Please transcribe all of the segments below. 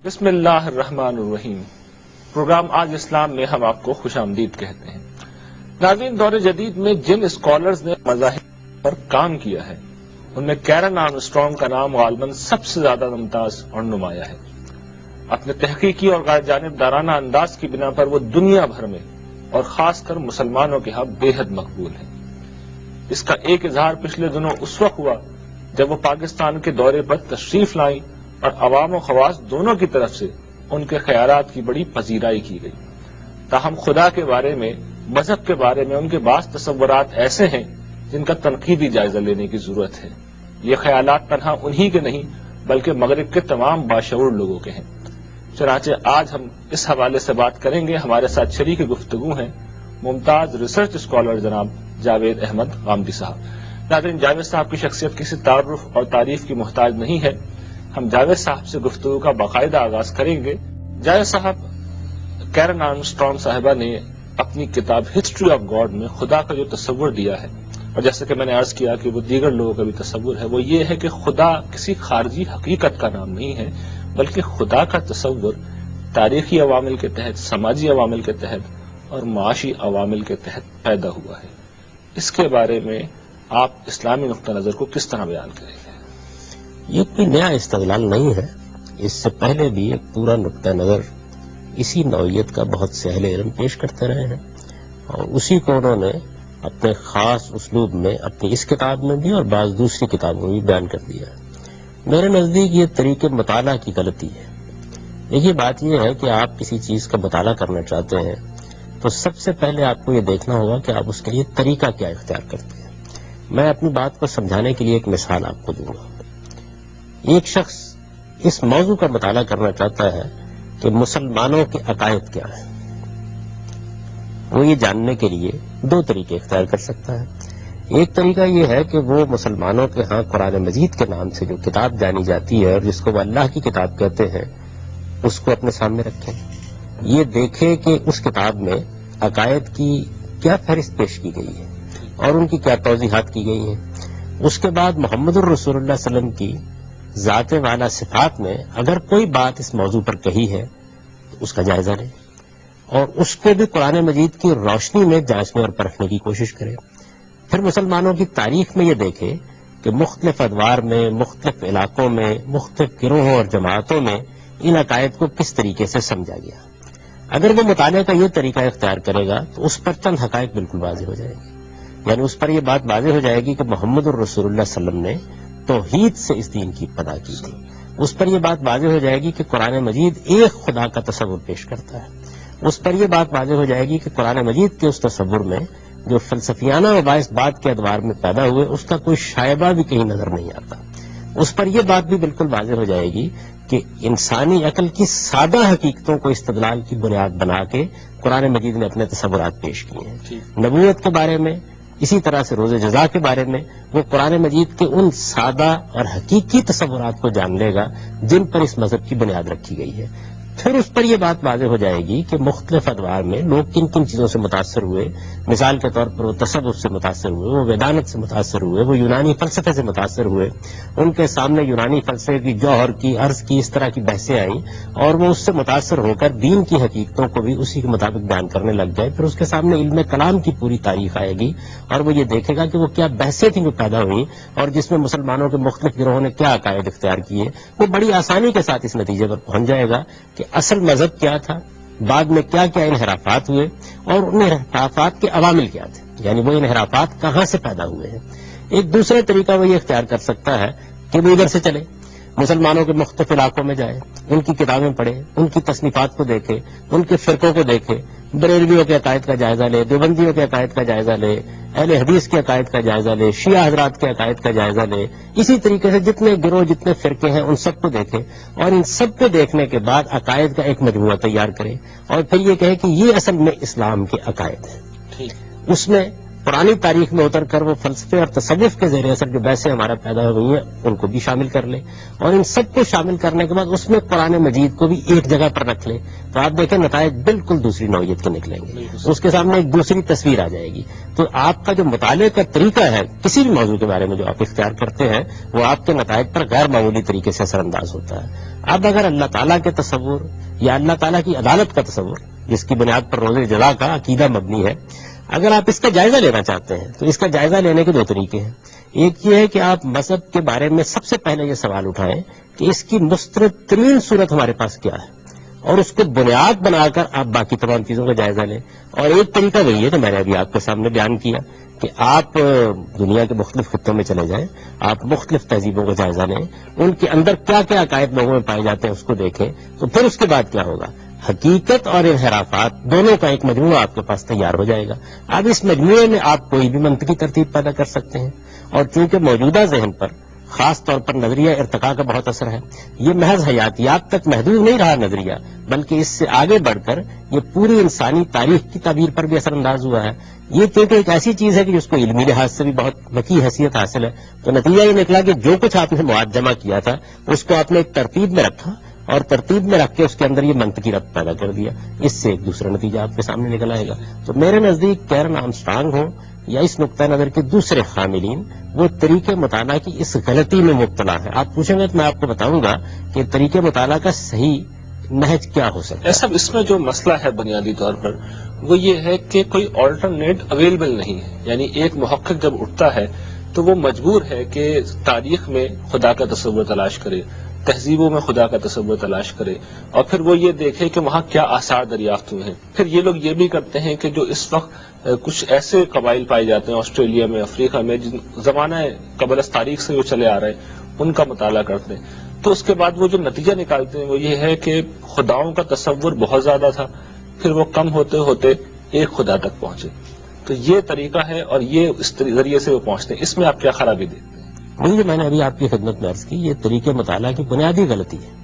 بسم اللہ الرحمن الرحیم۔ پروگرام آج اسلام میں ہم آپ کو خوش آمدید کہتے ہیں۔ ناظرین، دور جدید میں جن اسکالرز نے مذاہب پر کام کیا ہے ان میں کیرن آرمسٹرانگ کا نام غالباً سب سے زیادہ ممتاز اور نمایاں ہے۔ اپنے تحقیقی اور غیر جانبدارانہ انداز کی بنا پر وہ دنیا بھر میں اور خاص کر مسلمانوں کے ہاں بے حد مقبول ہے۔ اس کا ایک اظہار پچھلے دنوں اس وقت ہوا جب وہ پاکستان کے دورے پر تشریف لائیں اور عوام و خواص دونوں کی طرف سے ان کے خیالات کی بڑی پذیرائی کی گئی۔ تاہم خدا کے بارے میں، مذہب کے بارے میں ان کے بعض تصورات ایسے ہیں جن کا تنقیدی جائزہ لینے کی ضرورت ہے۔ یہ خیالات تنہا انہی کے نہیں بلکہ مغرب کے تمام باشعور لوگوں کے ہیں۔ چنانچہ آج ہم اس حوالے سے بات کریں گے۔ ہمارے ساتھ شریک گفتگو ہیں ممتاز ریسرچ اسکالر جناب جاوید احمد غامدی صاحب۔ ناظرین، جاوید صاحب کی شخصیت کسی تعارف اور تعریف کی محتاج نہیں ہے۔ ہم جاوید صاحب سے گفتگو کا باقاعدہ آغاز کریں گے۔ جاوید صاحب، کیرن آرمسٹرانگ صاحبہ نے اپنی کتاب ہسٹری آف گاڈ میں خدا کا جو تصور دیا ہے، اور جیسے کہ میں نے عرض کیا کہ وہ دیگر لوگوں کا بھی تصور ہے، وہ یہ ہے کہ خدا کسی خارجی حقیقت کا نام نہیں ہے بلکہ خدا کا تصور تاریخی عوامل کے تحت، سماجی عوامل کے تحت اور معاشی عوامل کے تحت پیدا ہوا ہے۔ اس کے بارے میں آپ اسلامی نقطہ نظر کو کس طرح بیان کریں گے؟ یہ کوئی نیا استدلال نہیں ہے، اس سے پہلے بھی ایک پورا نقطہ نظر اسی نوعیت کا بہت سے اہل علم پیش کرتے رہے ہیں، اور اسی کو انہوں نے اپنے خاص اسلوب میں اپنی اس کتاب میں بھی اور بعض دوسری کتابوں میں بھی بیان کر دیا ہے۔ میرے نزدیک یہ طریقے مطالعہ کی غلطی ہے۔ دیکھیے، بات یہ ہے کہ آپ کسی چیز کا مطالعہ کرنا چاہتے ہیں تو سب سے پہلے آپ کو یہ دیکھنا ہوگا کہ آپ اس کے لیے طریقہ کیا اختیار کرتے ہیں۔ میں اپنی بات کو سمجھانے کے لیے ایک مثال آپ کو دوں گا۔ ایک شخص اس موضوع کا مطالعہ کرنا چاہتا ہے کہ مسلمانوں کے عقائد کیا ہیں۔ وہ یہ جاننے کے لیے دو طریقے اختیار کر سکتا ہے۔ ایک طریقہ یہ ہے کہ وہ مسلمانوں کے ہاں قرآن مجید کے نام سے جو کتاب جانی جاتی ہے اور جس کو وہ اللہ کی کتاب کہتے ہیں، اس کو اپنے سامنے رکھیں، یہ دیکھے کہ اس کتاب میں عقائد کی کیا فہرست پیش کی گئی ہے اور ان کی کیا توضیحات کی گئی ہیں۔ اس کے بعد محمد الرسول اللہ صلی اللہ علیہ وسلم کی ذات والا صفات میں اگر کوئی بات اس موضوع پر کہی ہے تو اس کا جائزہ لیں اور اس کو بھی قرآن مجید کی روشنی میں جانچنے اور پرکھنے کی کوشش کریں۔ پھر مسلمانوں کی تاریخ میں یہ دیکھے کہ مختلف ادوار میں، مختلف علاقوں میں، مختلف گروہوں اور جماعتوں میں ان عقائد کو کس طریقے سے سمجھا گیا۔ اگر وہ مطالعے کا یہ طریقہ اختیار کرے گا تو اس پر چند حقائق بالکل واضح ہو جائیں گے، یعنی اس پر یہ بات واضح ہو جائے گی کہ محمد الرسول اللہ صلی اللہ علیہ وسلم نے توحید سے اس دین کی ابتدا کی تھی۔ اس پر یہ بات واضح ہو جائے گی کہ قرآن مجید ایک خدا کا تصور پیش کرتا ہے۔ اس پر یہ بات واضح ہو جائے گی کہ قرآن مجید کے اس تصور میں جو فلسفیانہ و باعث بات کے ادوار میں پیدا ہوئے اس کا کوئی شائبہ بھی کہیں نظر نہیں آتا۔ اس پر یہ بات بھی بالکل واضح ہو جائے گی کہ انسانی عقل کی سادہ حقیقتوں کو استدلال کی بنیاد بنا کے قرآن مجید نے اپنے تصورات پیش کیے ہیں۔ نبوت کے بارے میں، اسی طرح سے روز جزا کے بارے میں وہ قرآن مجید کے ان سادہ اور حقیقی تصورات کو جان لے گا جن پر اس مذہب کی بنیاد رکھی گئی ہے۔ پھر اس پر یہ بات واضح ہو جائے گی کہ مختلف ادوار میں لوگ کن کن چیزوں سے متاثر ہوئے۔ مثال کے طور پر وہ تصوف سے متاثر ہوئے، وہ ویدانت سے متاثر ہوئے، وہ یونانی فلسفے سے متاثر ہوئے۔ ان کے سامنے یونانی فلسفے کی جوہر کی، عرض کی، اس طرح کی بحثیں آئیں اور وہ اس سے متاثر ہو کر دین کی حقیقتوں کو بھی اسی کے مطابق بیان کرنے لگ گئے۔ پھر اس کے سامنے علم کلام کی پوری تاریخ آئے گی اور وہ یہ دیکھے گا کہ وہ کیا بحثیں تھیں جو پیدا ہوئیں اور جس میں مسلمانوں کے مختلف گروہوں نے کیا عقائد اختیار کیے۔ وہ بڑی آسانی کے ساتھ اس نتیجے پر پہنچ جائے گا کہ اصل مذہب کیا تھا، بعد میں کیا کیا انحرافات ہوئے اور ان انحرافات کے عوامل کیا تھے، یعنی وہ انحرافات کہاں سے پیدا ہوئے ہیں۔ ایک دوسرا طریقہ وہ یہ اختیار کر سکتا ہے کہ وہ ادھر سے چلے، مسلمانوں کے مختلف علاقوں میں جائے، ان کی کتابیں پڑھے، ان کی تصنیفات کو دیکھے، ان کے فرقوں کو دیکھے، بریلویوں کے عقائد کا جائزہ لے، دیوبندیوں کے عقائد کا جائزہ لے، اہل حدیث کے عقائد کا جائزہ لے، شیعہ حضرات کے عقائد کا جائزہ لے، اسی طریقے سے جتنے گروہ، جتنے فرقے ہیں ان سب کو دیکھے اور ان سب کو دیکھنے کے بعد عقائد کا ایک مجموعہ تیار کرے اور پھر یہ کہے کہ یہ اصل میں اسلام کے عقائد ہیں۔ اس میں پرانی تاریخ میں اتر کر وہ فلسفے اور تصوف کے زیر اثر جو بحثیں ہمارا پیدا ہوئی ہیں ان کو بھی شامل کر لیں، اور ان سب کو شامل کرنے کے بعد اس میں قرآن مجید کو بھی ایک جگہ پر رکھ لیں، تو آپ دیکھیں نتائج بالکل دوسری نوعیت کے نکلیں گے، اس کے سامنے ایک دوسری تصویر آ جائے گی۔ تو آپ کا جو مطالعے کا طریقہ ہے کسی بھی موضوع کے بارے میں جو آپ اختیار کرتے ہیں وہ آپ کے نتائج پر غیر معمولی طریقے سے اثر انداز ہوتا ہے۔ اب اگر اللہ تعالیٰ کے تصور یا اللہ تعالیٰ کی عدالت کا تصور جس کی بنیاد پر روز جزا کا عقیدہ مبنی ہے، اگر آپ اس کا جائزہ لینا چاہتے ہیں تو اس کا جائزہ لینے کے دو طریقے ہیں۔ ایک یہ ہے کہ آپ مذہب کے بارے میں سب سے پہلے یہ سوال اٹھائیں کہ اس کی مسترد ترین صورت ہمارے پاس کیا ہے، اور اس کو بنیاد بنا کر آپ باقی تمام چیزوں کا جائزہ لیں۔ اور ایک طریقہ وہی ہے جو میں نے ابھی آپ کے سامنے بیان کیا کہ آپ دنیا کے مختلف خطوں میں چلے جائیں، آپ مختلف تہذیبوں کا جائزہ لیں، ان کے اندر کیا کیا عقائد لوگوں میں پائے جاتے ہیں اس کو دیکھیں، تو پھر اس کے بعد کیا ہوگا، حقیقت اور انحرافات دونوں کا ایک مجموعہ آپ کے پاس تیار ہو جائے گا۔ اب اس مجموعے میں آپ کوئی بھی منطقی ترتیب پیدا کر سکتے ہیں، اور چونکہ موجودہ ذہن پر خاص طور پر نظریہ ارتقاء کا بہت اثر ہے، یہ محض حیاتیات تک محدود نہیں رہا نظریہ، بلکہ اس سے آگے بڑھ کر یہ پوری انسانی تاریخ کی تعبیر پر بھی اثر انداز ہوا ہے۔ یہ چونکہ ایک ایسی چیز ہے کہ جس کو علمی لحاظ سے بھی بہت وسیع حیثیت حاصل ہے، تو نتیجہ یہ نکلا کہ جو کچھ آپ نے مواد جمع کیا تھا اس کو آپ نے ایک ترتیب میں رکھا، اور ترتیب میں رکھ کے اس کے اندر یہ منطقی ربط پیدا کر دیا، اس سے ایک دوسرا نتیجہ آپ کے سامنے نکل آئے گا۔ تو میرے نزدیک کیرن آرمسٹرانگ ہوں یا اس نقطہ نظر کے دوسرے حاملین، وہ طریقے مطالعہ کی اس غلطی میں مبتلا ہے۔ آپ پوچھیں گے تو میں آپ کو بتاؤں گا کہ طریقے مطالعہ کا صحیح نہج کیا ہو سکتا ہے۔ صاحب، اس میں جو مسئلہ ہے بنیادی طور پر وہ یہ ہے کہ کوئی آلٹرنیٹ اویلیبل نہیں ہے، یعنی ایک محقق جب اٹھتا ہے تو وہ مجبور ہے کہ تاریخ میں خدا کا تصور تلاش کرے، تہذیبوں میں خدا کا تصور تلاش کرے، اور پھر وہ یہ دیکھے کہ وہاں کیا آثار دریافت ہوئے ہیں۔ پھر یہ لوگ یہ بھی کرتے ہیں کہ جو اس وقت کچھ ایسے قبائل پائے جاتے ہیں آسٹریلیا میں، افریقہ میں، جن زمانہ قبل از تاریخ سے جو چلے آ رہے ہیں ان کا مطالعہ کرتے ہیں، تو اس کے بعد وہ جو نتیجہ نکالتے ہیں وہ یہ ہے کہ خداؤں کا تصور بہت زیادہ تھا، پھر وہ کم ہوتے ہوتے ایک خدا تک پہنچے۔ تو یہ طریقہ ہے اور یہ اس ذریعے سے وہ پہنچتے ہیں۔ اس میں آپ کیا خرابی دیکھتے ہیں؟ وہی جو میں نے ابھی آپ کی خدمت میں عرض کی، یہ طریقے مطالعہ کی بنیادی غلطی ہے۔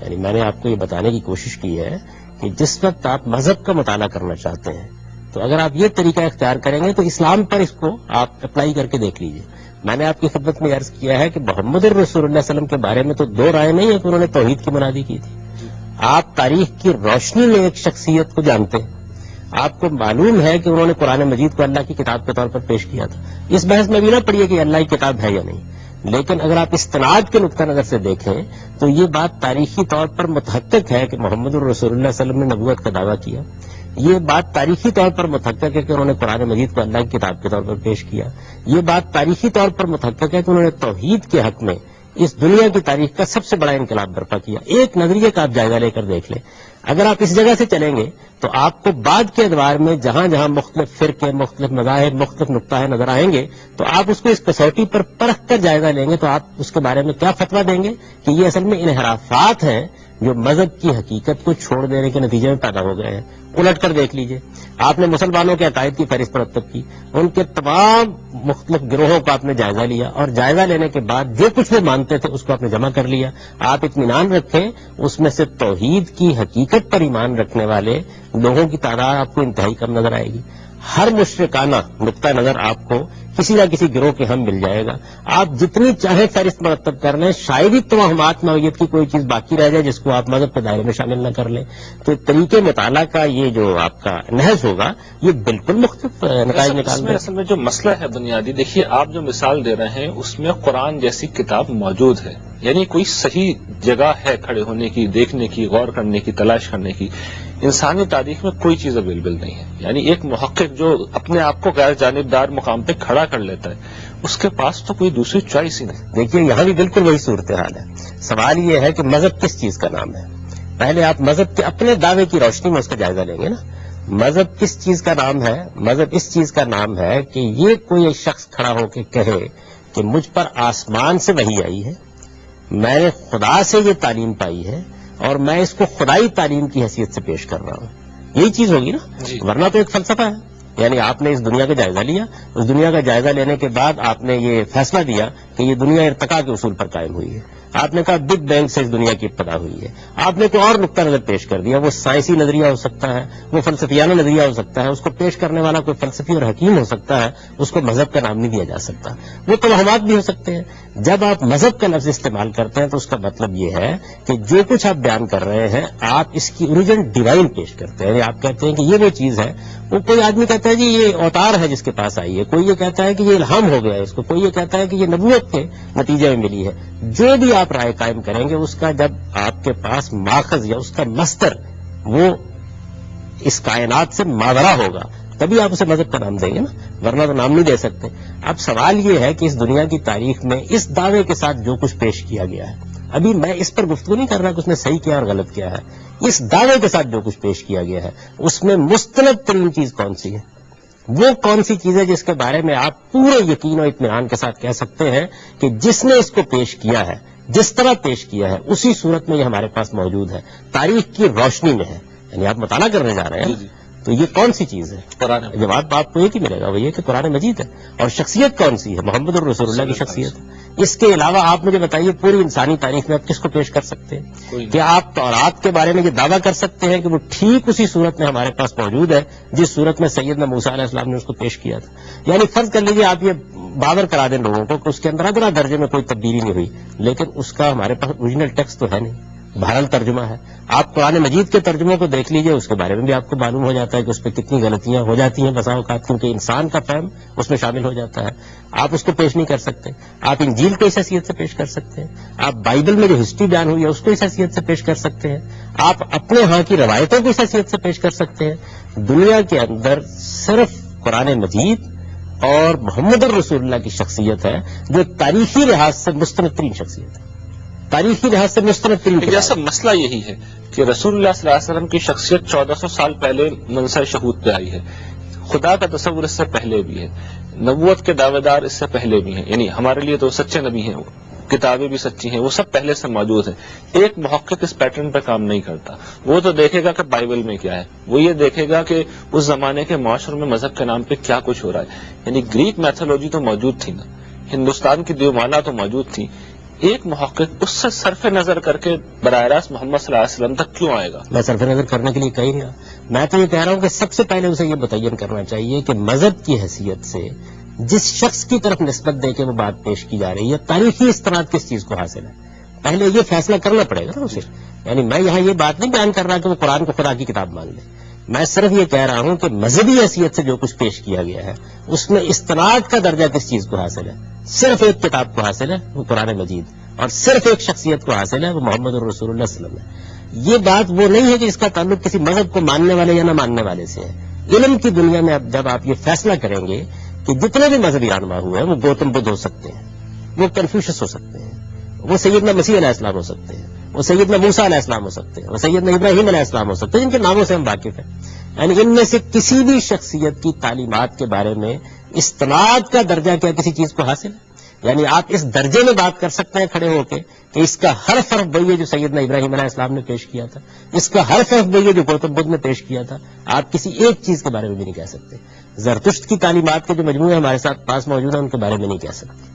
یعنی میں نے آپ کو یہ بتانے کی کوشش کی ہے کہ جس وقت آپ مذہب کا مطالعہ کرنا چاہتے ہیں تو اگر آپ یہ طریقہ اختیار کریں گے تو اسلام پر اس کو آپ اپلائی کر کے دیکھ لیجئے۔ میں نے آپ کی خدمت میں عرض کیا ہے کہ محمد الرسول اللہ صلی اللہ علیہ وسلم کے بارے میں تو دو رائے نہیں ہے کہ انہوں نے توحید کی منادی کی تھی۔ آپ تاریخ کی روشنی میں ایک شخصیت کو جانتے ہیں، آپ کو معلوم ہے کہ انہوں نے قرآن مجید کو اللہ کی کتاب کے طور پر پیش کیا تھا۔ اس بحث میں بھی نہ پڑھیے کہ اللہ کی کتاب ہے یا نہیں، لیکن اگر آپ استناد کے نقطہ نظر سے دیکھیں تو یہ بات تاریخی طور پر متحقق ہے کہ محمد الرسول اللہ صلی اللہ علیہ وسلم نے نبوت کا دعویٰ کیا۔ یہ بات تاریخی طور پر متحقق ہے کہ انہوں نے قرآن مجید کو اللہ کی کتاب کے طور پر پیش کیا۔ یہ بات تاریخی طور پر متحقق ہے کہ انہوں نے توحید کے حق میں اس دنیا کی تاریخ کا سب سے بڑا انقلاب برپا کیا۔ ایک نظریے کا آپ جائزہ لے کر دیکھ لیں، اگر آپ اس جگہ سے چلیں گے تو آپ کو بعد کے ادوار میں جہاں جہاں مختلف فرقے، مختلف مذاہب، مختلف نقطہ نظر آئیں گے تو آپ اس کو اس کسوٹی پر پرکھ کر جائزہ لیں گے تو آپ اس کے بارے میں کیا فتویٰ دیں گے کہ یہ اصل میں انحرافات ہیں جو مذہب کی حقیقت کو چھوڑ دینے کے نتیجے میں پیدا ہو گئے ہیں۔ الٹ کر دیکھ لیجئے، آپ نے مسلمانوں کے عقائد کی فہرست مرتب کی، ان کے تمام مختلف گروہوں کا آپ نے جائزہ لیا، اور جائزہ لینے کے بعد جو کچھ وہ مانتے تھے اس کو آپ نے جمع کر لیا۔ آپ اطمینان رکھیں، اس میں سے توحید کی حقیقت پر ایمان رکھنے والے لوگوں کی تعداد آپ کو انتہائی کم نظر آئے گی۔ ہر مشرکانہ نقطہ نظر آپ کو کسی نہ کسی گروہ کے ہم مل جائے گا۔ آپ جتنی چاہے فہرست مرتب کر لیں، شاید ہی توہمات نوعیت کی کوئی چیز باقی رہ جائے جس کو آپ مذہب کے دائرے میں شامل نہ کر لیں۔ تو طریقے مطالعہ کا یہ جو آپ کا نہج ہوگا یہ بالکل مختلف نتائج نکال دے۔ اصل میں جو مسئلہ ہے بنیادی، دیکھیے آپ جو مثال دے رہے ہیں اس میں قرآن جیسی کتاب موجود ہے، یعنی کوئی صحیح جگہ ہے کھڑے ہونے کی، دیکھنے کی، غور کرنے کی، تلاش کرنے کی۔ انسانی تاریخ میں کوئی چیز اویلیبل نہیں ہے، یعنی ایک محقق جو اپنے آپ کو غیر جانبدار مقام پہ کھڑا کر لیتا ہے اس کے پاس تو کوئی دوسری چوائس ہی نہیں۔ دیکھیے یہاں بھی بالکل وہی صورتحال ہے۔ سوال یہ ہے کہ مذہب کس چیز کا نام ہے۔ پہلے آپ مذہب کے اپنے دعوے کی روشنی میں اس کا جائزہ لیں گے نا۔ مذہب کس چیز کا نام ہے؟ مذہب اس چیز کا نام ہے کہ یہ کوئی ایک شخص کھڑا ہو کے کہے کہ مجھ پر آسمان سے وحی آئی ہے، میں نے خدا سے یہ تعلیم پائی ہے اور میں اس کو خدائی تعلیم کی حیثیت سے پیش کر رہا ہوں۔ یہی چیز ہوگی نا، ورنہ تو ایک فلسفہ ہے۔ یعنی آپ نے اس دنیا کا جائزہ لیا، اس دنیا کا جائزہ لینے کے بعد آپ نے یہ فیصلہ دیا کہ یہ دنیا ارتقاء کے اصول پر قائم ہوئی ہے۔ آپ نے کہا بگ بینگ سے اس دنیا کی ابتدا ہوئی ہے، آپ نے کوئی اور نقطہ نظر پیش کر دیا، وہ سائنسی نظریہ ہو سکتا ہے، وہ فلسفیانہ نظریہ ہو سکتا ہے، اس کو پیش کرنے والا کوئی فلسفی اور حکیم ہو سکتا ہے، اس کو مذہب کا نام نہیں دیا جا سکتا، وہ توہمات بھی ہو سکتے ہیں۔ جب آپ مذہب کا لفظ استعمال کرتے ہیں تو اس کا مطلب یہ ہے کہ جو کچھ آپ بیان کر رہے ہیں آپ اس کی اوریجن ڈیوائن پیش کرتے ہیں، آپ کہتے ہیں کہ یہ وہ چیز ہے، وہ کوئی آدمی کہتا ہے جی یہ اوتار ہے جس کے پاس آئی ہے، کوئی یہ کہتا ہے کہ یہ الہام ہو گیا ہے اس کو، کوئی یہ کہتا ہے کہ یہ نبوت کے نتیجے میں ملی ہے۔ جو بھی آپ رائے قائم کریں گے اس کا جب آپ کے پاس ماخذ یا اس کا مصدر وہ اس کائنات سے ماورا ہوگا تبھی آپ اسے مذہب کا نام دیں گے نا، ورنہ تو نام نہیں دے سکتے۔ اب سوال یہ ہے کہ اس دنیا کی تاریخ میں اس دعوے کے ساتھ جو کچھ پیش کیا گیا ہے، ابھی میں اس پر گفتگو نہیں کر رہا کہ اس نے صحیح کیا اور غلط کیا ہے، اس دعوے کے ساتھ جو کچھ پیش کیا گیا ہے اس میں مستند ترین چیز کون سی ہے، وہ کون سی چیز ہے جس کے بارے میں آپ پورے یقین اور اطمینان کے ساتھ کہہ سکتے ہیں کہ جس نے اس کو پیش کیا ہے، جس طرح پیش کیا ہے اسی صورت میں یہ ہمارے پاس موجود ہے، تاریخ کی روشنی میں ہے، یعنی آپ مطالعہ کرنے جا رہے ہیں تو یہ کون سی چیز ہے؟ قرآن۔ جواب آپ کو ایک ہی ملے گا، وہ یہ کہ قرآن مجید ہے۔ اور شخصیت کون سی ہے؟ محمد الرسول اللہ کی شخصیت ہے۔ اس کے علاوہ آپ مجھے بتائیے پوری انسانی تاریخ میں آپ کس کو پیش کر سکتے ہیں؟ کیا آپ تورات کے بارے میں یہ دعویٰ کر سکتے ہیں کہ وہ ٹھیک اسی صورت میں ہمارے پاس موجود ہے جس صورت میں سیدنا موسیٰ علیہ السلام نے اس کو پیش کیا تھا؟ یعنی فرض کر لیجیے آپ یہ باور کرا دیں لوگوں کو کہ اس کے اندر ادنا درجے میں کوئی تبدیلی نہیں ہوئی، لیکن اس کا ہمارے پاس اوریجنل ٹیکسٹ تو ہے نہیں، بہرحال ترجمہ ہے۔ آپ قرآن مجید کے ترجموں کو دیکھ لیجئے، اس کے بارے میں بھی آپ کو معلوم ہو جاتا ہے کہ اس پہ کتنی غلطیاں ہو جاتی ہیں بسا اوقات، کیونکہ انسان کا فہم اس میں شامل ہو جاتا ہے۔ آپ اس کو پیش نہیں کر سکتے۔ آپ انجیل کو اس حیثیت سے پیش کر سکتے ہیں، آپ بائبل میں جو ہسٹری بیان ہوئی ہے اس کو اس حیثیت سے پیش کر سکتے ہیں، آپ اپنے ہاں کی روایتوں کو اس حیثیت سے پیش کر سکتے ہیں۔ دنیا کے اندر صرف قرآن مجید اور محمد الرسول اللہ کی شخصیت ہے جو تاریخی لحاظ سے مستند ترین شخصیت ہے، تاریخی لحاظ سے مستند ترین۔ جیسا مسئلہ یہی ہے کہ رسول اللہ صلی اللہ علیہ وسلم کی شخصیت 1400 سال پہلے منصہ شہود پہ آئی ہے، خدا کا تصور اس سے پہلے بھی ہے، نبوت کے دعوے دار اس سے پہلے بھی ہیں، یعنی ہمارے لیے تو سچے نبی ہیں، کتابیں بھی سچی ہیں، وہ سب پہلے سے موجود ہیں۔ ایک محقق اس پیٹرن پہ کام نہیں کرتا، وہ تو دیکھے گا کہ بائبل میں کیا ہے، وہ یہ دیکھے گا کہ اس زمانے کے معاشرے میں مذہب کے نام پہ کیا کچھ ہو رہا ہے۔ یعنی گریک میتھولوجی تو موجود تھی نا، ہندوستان کی دیومالا تو موجود تھی، ایک محقق اس سے صرف نظر کر کے براہ راست محمد صلی اللہ علیہ وسلم تک کیوں آئے گا؟ میں صرف نظر کرنے کے لیے کہی نہیں، میں تو یہ کہہ رہا ہوں کہ سب سے پہلے اسے یہ متعین کرنا چاہیے کہ مذہب کی حیثیت سے جس شخص کی طرف نسبت دے کے وہ بات پیش کی جا رہی ہے تاریخی استناد کس چیز کو حاصل ہے، پہلے یہ فیصلہ کرنا پڑے گا نا اسے۔ یعنی میں یہاں یہ بات نہیں بیان کر رہا کہ وہ قرآن کو خدا کی کتاب مان لے، میں صرف یہ کہہ رہا ہوں کہ مذہبی حیثیت سے جو کچھ پیش کیا گیا ہے اس میں استناد کا درجہ کس چیز کو حاصل ہے؟ صرف ایک کتاب کو حاصل ہے، وہ قرآن مجید، اور صرف ایک شخصیت کو حاصل ہے، وہ محمد الرسول اللہ صلی اللہ علیہ وسلم۔ یہ بات وہ نہیں ہے کہ اس کا تعلق کسی مذہب کو ماننے والے یا نہ ماننے والے سے ہے۔ علم کی دنیا میں جب آپ یہ فیصلہ کریں گے کہ جتنے بھی مذہبی رہنما ہوئے ہیں وہ گوتم بدھ ہو سکتے ہیں، وہ کنفیوشس ہو سکتے ہیں، وہ سیدنا مسیح علیہ السلام ہو سکتے ہیں، وہ سیدنا موسیٰ علیہ السلام ہو سکتے ہیں، وہ سیدنا ابراہیم علیہ السلام ہو سکتے ہیں، جن کے ناموں سے ہم واقف ہیں۔ یعنی ان میں سے کسی بھی شخصیت کی تعلیمات کے بارے میں استناد کا درجہ کیا کسی چیز کو حاصل ہے؟ یعنی آپ اس درجے میں بات کر سکتے ہیں کھڑے ہو کے کہ اس کا ہر فرق وہی ہے جو سیدنا ابراہیم علیہ السلام نے پیش کیا تھا، اس کا ہر فرق وہی ہے جو گوتم بدھ نے پیش کیا تھا۔ آپ کسی ایک چیز کے بارے میں بھی نہیں کہہ سکتے۔ زرتشت کی تعلیمات کے جو مجموعے ہمارے ساتھ پاس موجود ہیں ان کے بارے میں نہیں کہہ سکتے۔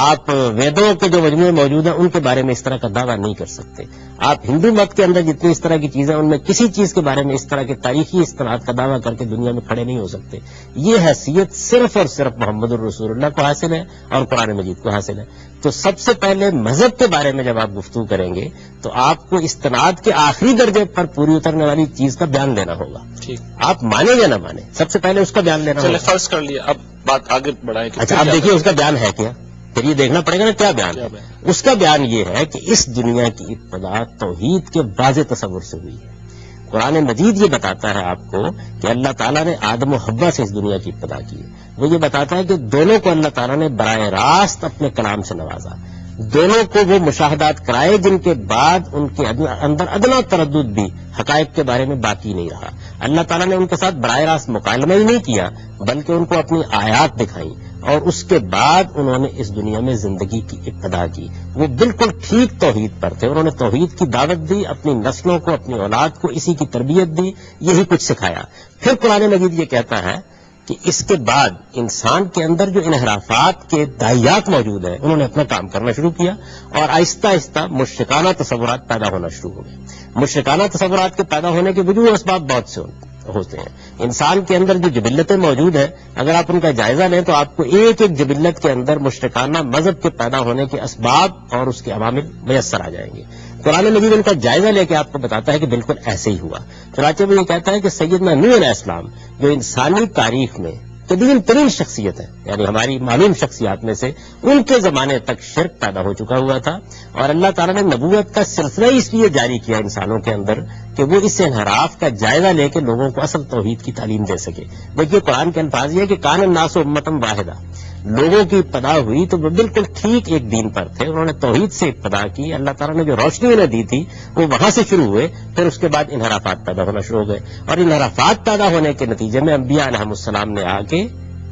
آپ ویدوں کے جو مجموعے موجود ہیں ان کے بارے میں اس طرح کا دعویٰ نہیں کر سکتے۔ آپ ہندو مت کے اندر جتنی اس طرح کی چیزیں ان میں کسی چیز کے بارے میں اس طرح کے تاریخی استناد کا دعویٰ کر کے دنیا میں کھڑے نہیں ہو سکتے۔ یہ حیثیت صرف اور صرف محمد الرسول اللہ کو حاصل ہے اور قرآن مجید کو حاصل ہے۔ تو سب سے پہلے مذہب کے بارے میں جب آپ گفتگو کریں گے تو آپ کو استناد کے آخری درجے پر پوری اترنے والی چیز کا بیان دینا ہوگا۔ آپ مانیں یا نہ مانیں، سب سے پہلے اس کا بیان دینا ہوگا۔ فرض کر لیا، اب بات آگے بڑھائیں۔ اچھا اب دیکھیے اس کا بیان ہے کیا، پھر یہ دیکھنا پڑے گا نا کیا بیان ہے۔ اس کا بیان یہ ہے کہ اس دنیا کی ابتدا توحید کے واضح تصور سے ہوئی ہے۔ قرآن مجید یہ بتاتا ہے آپ کو کہ اللہ تعالیٰ نے آدم و حوا سے اس دنیا کی ابتدا کی ہے۔ وہ یہ بتاتا ہے کہ دونوں کو اللہ تعالیٰ نے براہ راست اپنے کلام سے نوازا، دونوں کو وہ مشاہدات کرائے جن کے بعد ان کے اندر ادنا تردد بھی حقائق کے بارے میں باقی نہیں رہا۔ اللہ تعالیٰ نے ان کے ساتھ براہ راست مکالمہ ہی نہیں کیا بلکہ ان کو اپنی آیات دکھائیں، اور اس کے بعد انہوں نے اس دنیا میں زندگی کی ابتدا کی۔ وہ بالکل ٹھیک توحید پر تھے، انہوں نے توحید کی دعوت دی، اپنی نسلوں کو، اپنی اولاد کو اسی کی تربیت دی، یہی کچھ سکھایا۔ پھر قرآن مجید یہ کہتا ہے کہ اس کے بعد انسان کے اندر جو انحرافات کے داعیات موجود ہیں انہوں نے اپنا کام کرنا شروع کیا اور آہستہ آہستہ مشرکانہ تصورات پیدا ہونا شروع ہو گئے. مشرکانہ تصورات کے پیدا ہونے کے وجود اسباب بہت سے ہوتے ہیں. انسان کے اندر جو جبلتیں موجود ہیں اگر آپ ان کا جائزہ لیں تو آپ کو ایک ایک جبلت کے اندر مشرکانہ مذہب کے پیدا ہونے کے اسباب اور اس کے عوامل میسر آ جائیں گے. قرآن مجید ان کا جائزہ لے کے آپ کو بتاتا ہے کہ بالکل ایسے ہی ہوا. چنانچہ وہ یہ کہتا ہے کہ سیدنا نوح علیہ السلام جو انسانی تاریخ میں قدیم ترین شخصیت ہے, یعنی ہماری معلوم شخصیات میں سے, ان کے زمانے تک شرک پیدا ہو چکا ہوا تھا اور اللہ تعالیٰ نے نبوت کا سلسلہ اس لیے جاری کیا انسانوں کے اندر کہ وہ اس انحراف کا جائزہ لے کے لوگوں کو اصل توحید کی تعلیم دے سکے. دیکھیے قرآن کے الفاظ یہ کہ کان الناس امۃ واحدہ, لوگوں کی ابتدا ہوئی تو وہ بالکل ٹھیک ایک دین پر تھے, انہوں نے توحید سے ابتدا کی, اللہ تعالیٰ نے جو روشنی انہیں دی تھی وہ وہاں سے شروع ہوئے, پھر اس کے بعد انحرافات پیدا ہونا شروع ہو گئے اور انحرافات پیدا ہونے کے نتیجے میں انبیاء علیہ السلام نے آ کے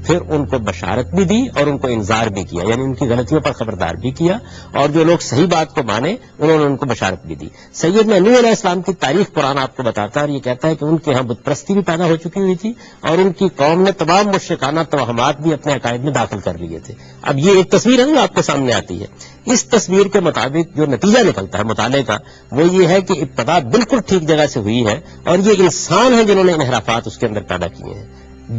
پھر ان کو بشارت بھی دی اور ان کو انذار بھی کیا, یعنی ان کی غلطیوں پر خبردار بھی کیا, اور جو لوگ صحیح بات کو مانے انہوں نے ان کو بشارت بھی دی. سیدنا نوح علیہ السلام کی تاریخ قرآن آپ کو بتاتا ہے اور یہ کہتا ہے کہ ان کے ہاں بت پرستی بھی پیدا ہو چکی ہوئی تھی اور ان کی قوم نے تمام مشرکانہ توہمات بھی اپنے عقائد میں داخل کر لیے تھے. اب یہ ایک تصویر ہے جو آپ کے سامنے آتی ہے. اس تصویر کے مطابق جو نتیجہ نکلتا ہے مطالعے کا وہ یہ ہے کہ ابتدا بالکل ٹھیک جگہ سے ہوئی ہے اور یہ انسان ہیں جنہوں نے انحرافات اس کے اندر پیدا کیے ہیں.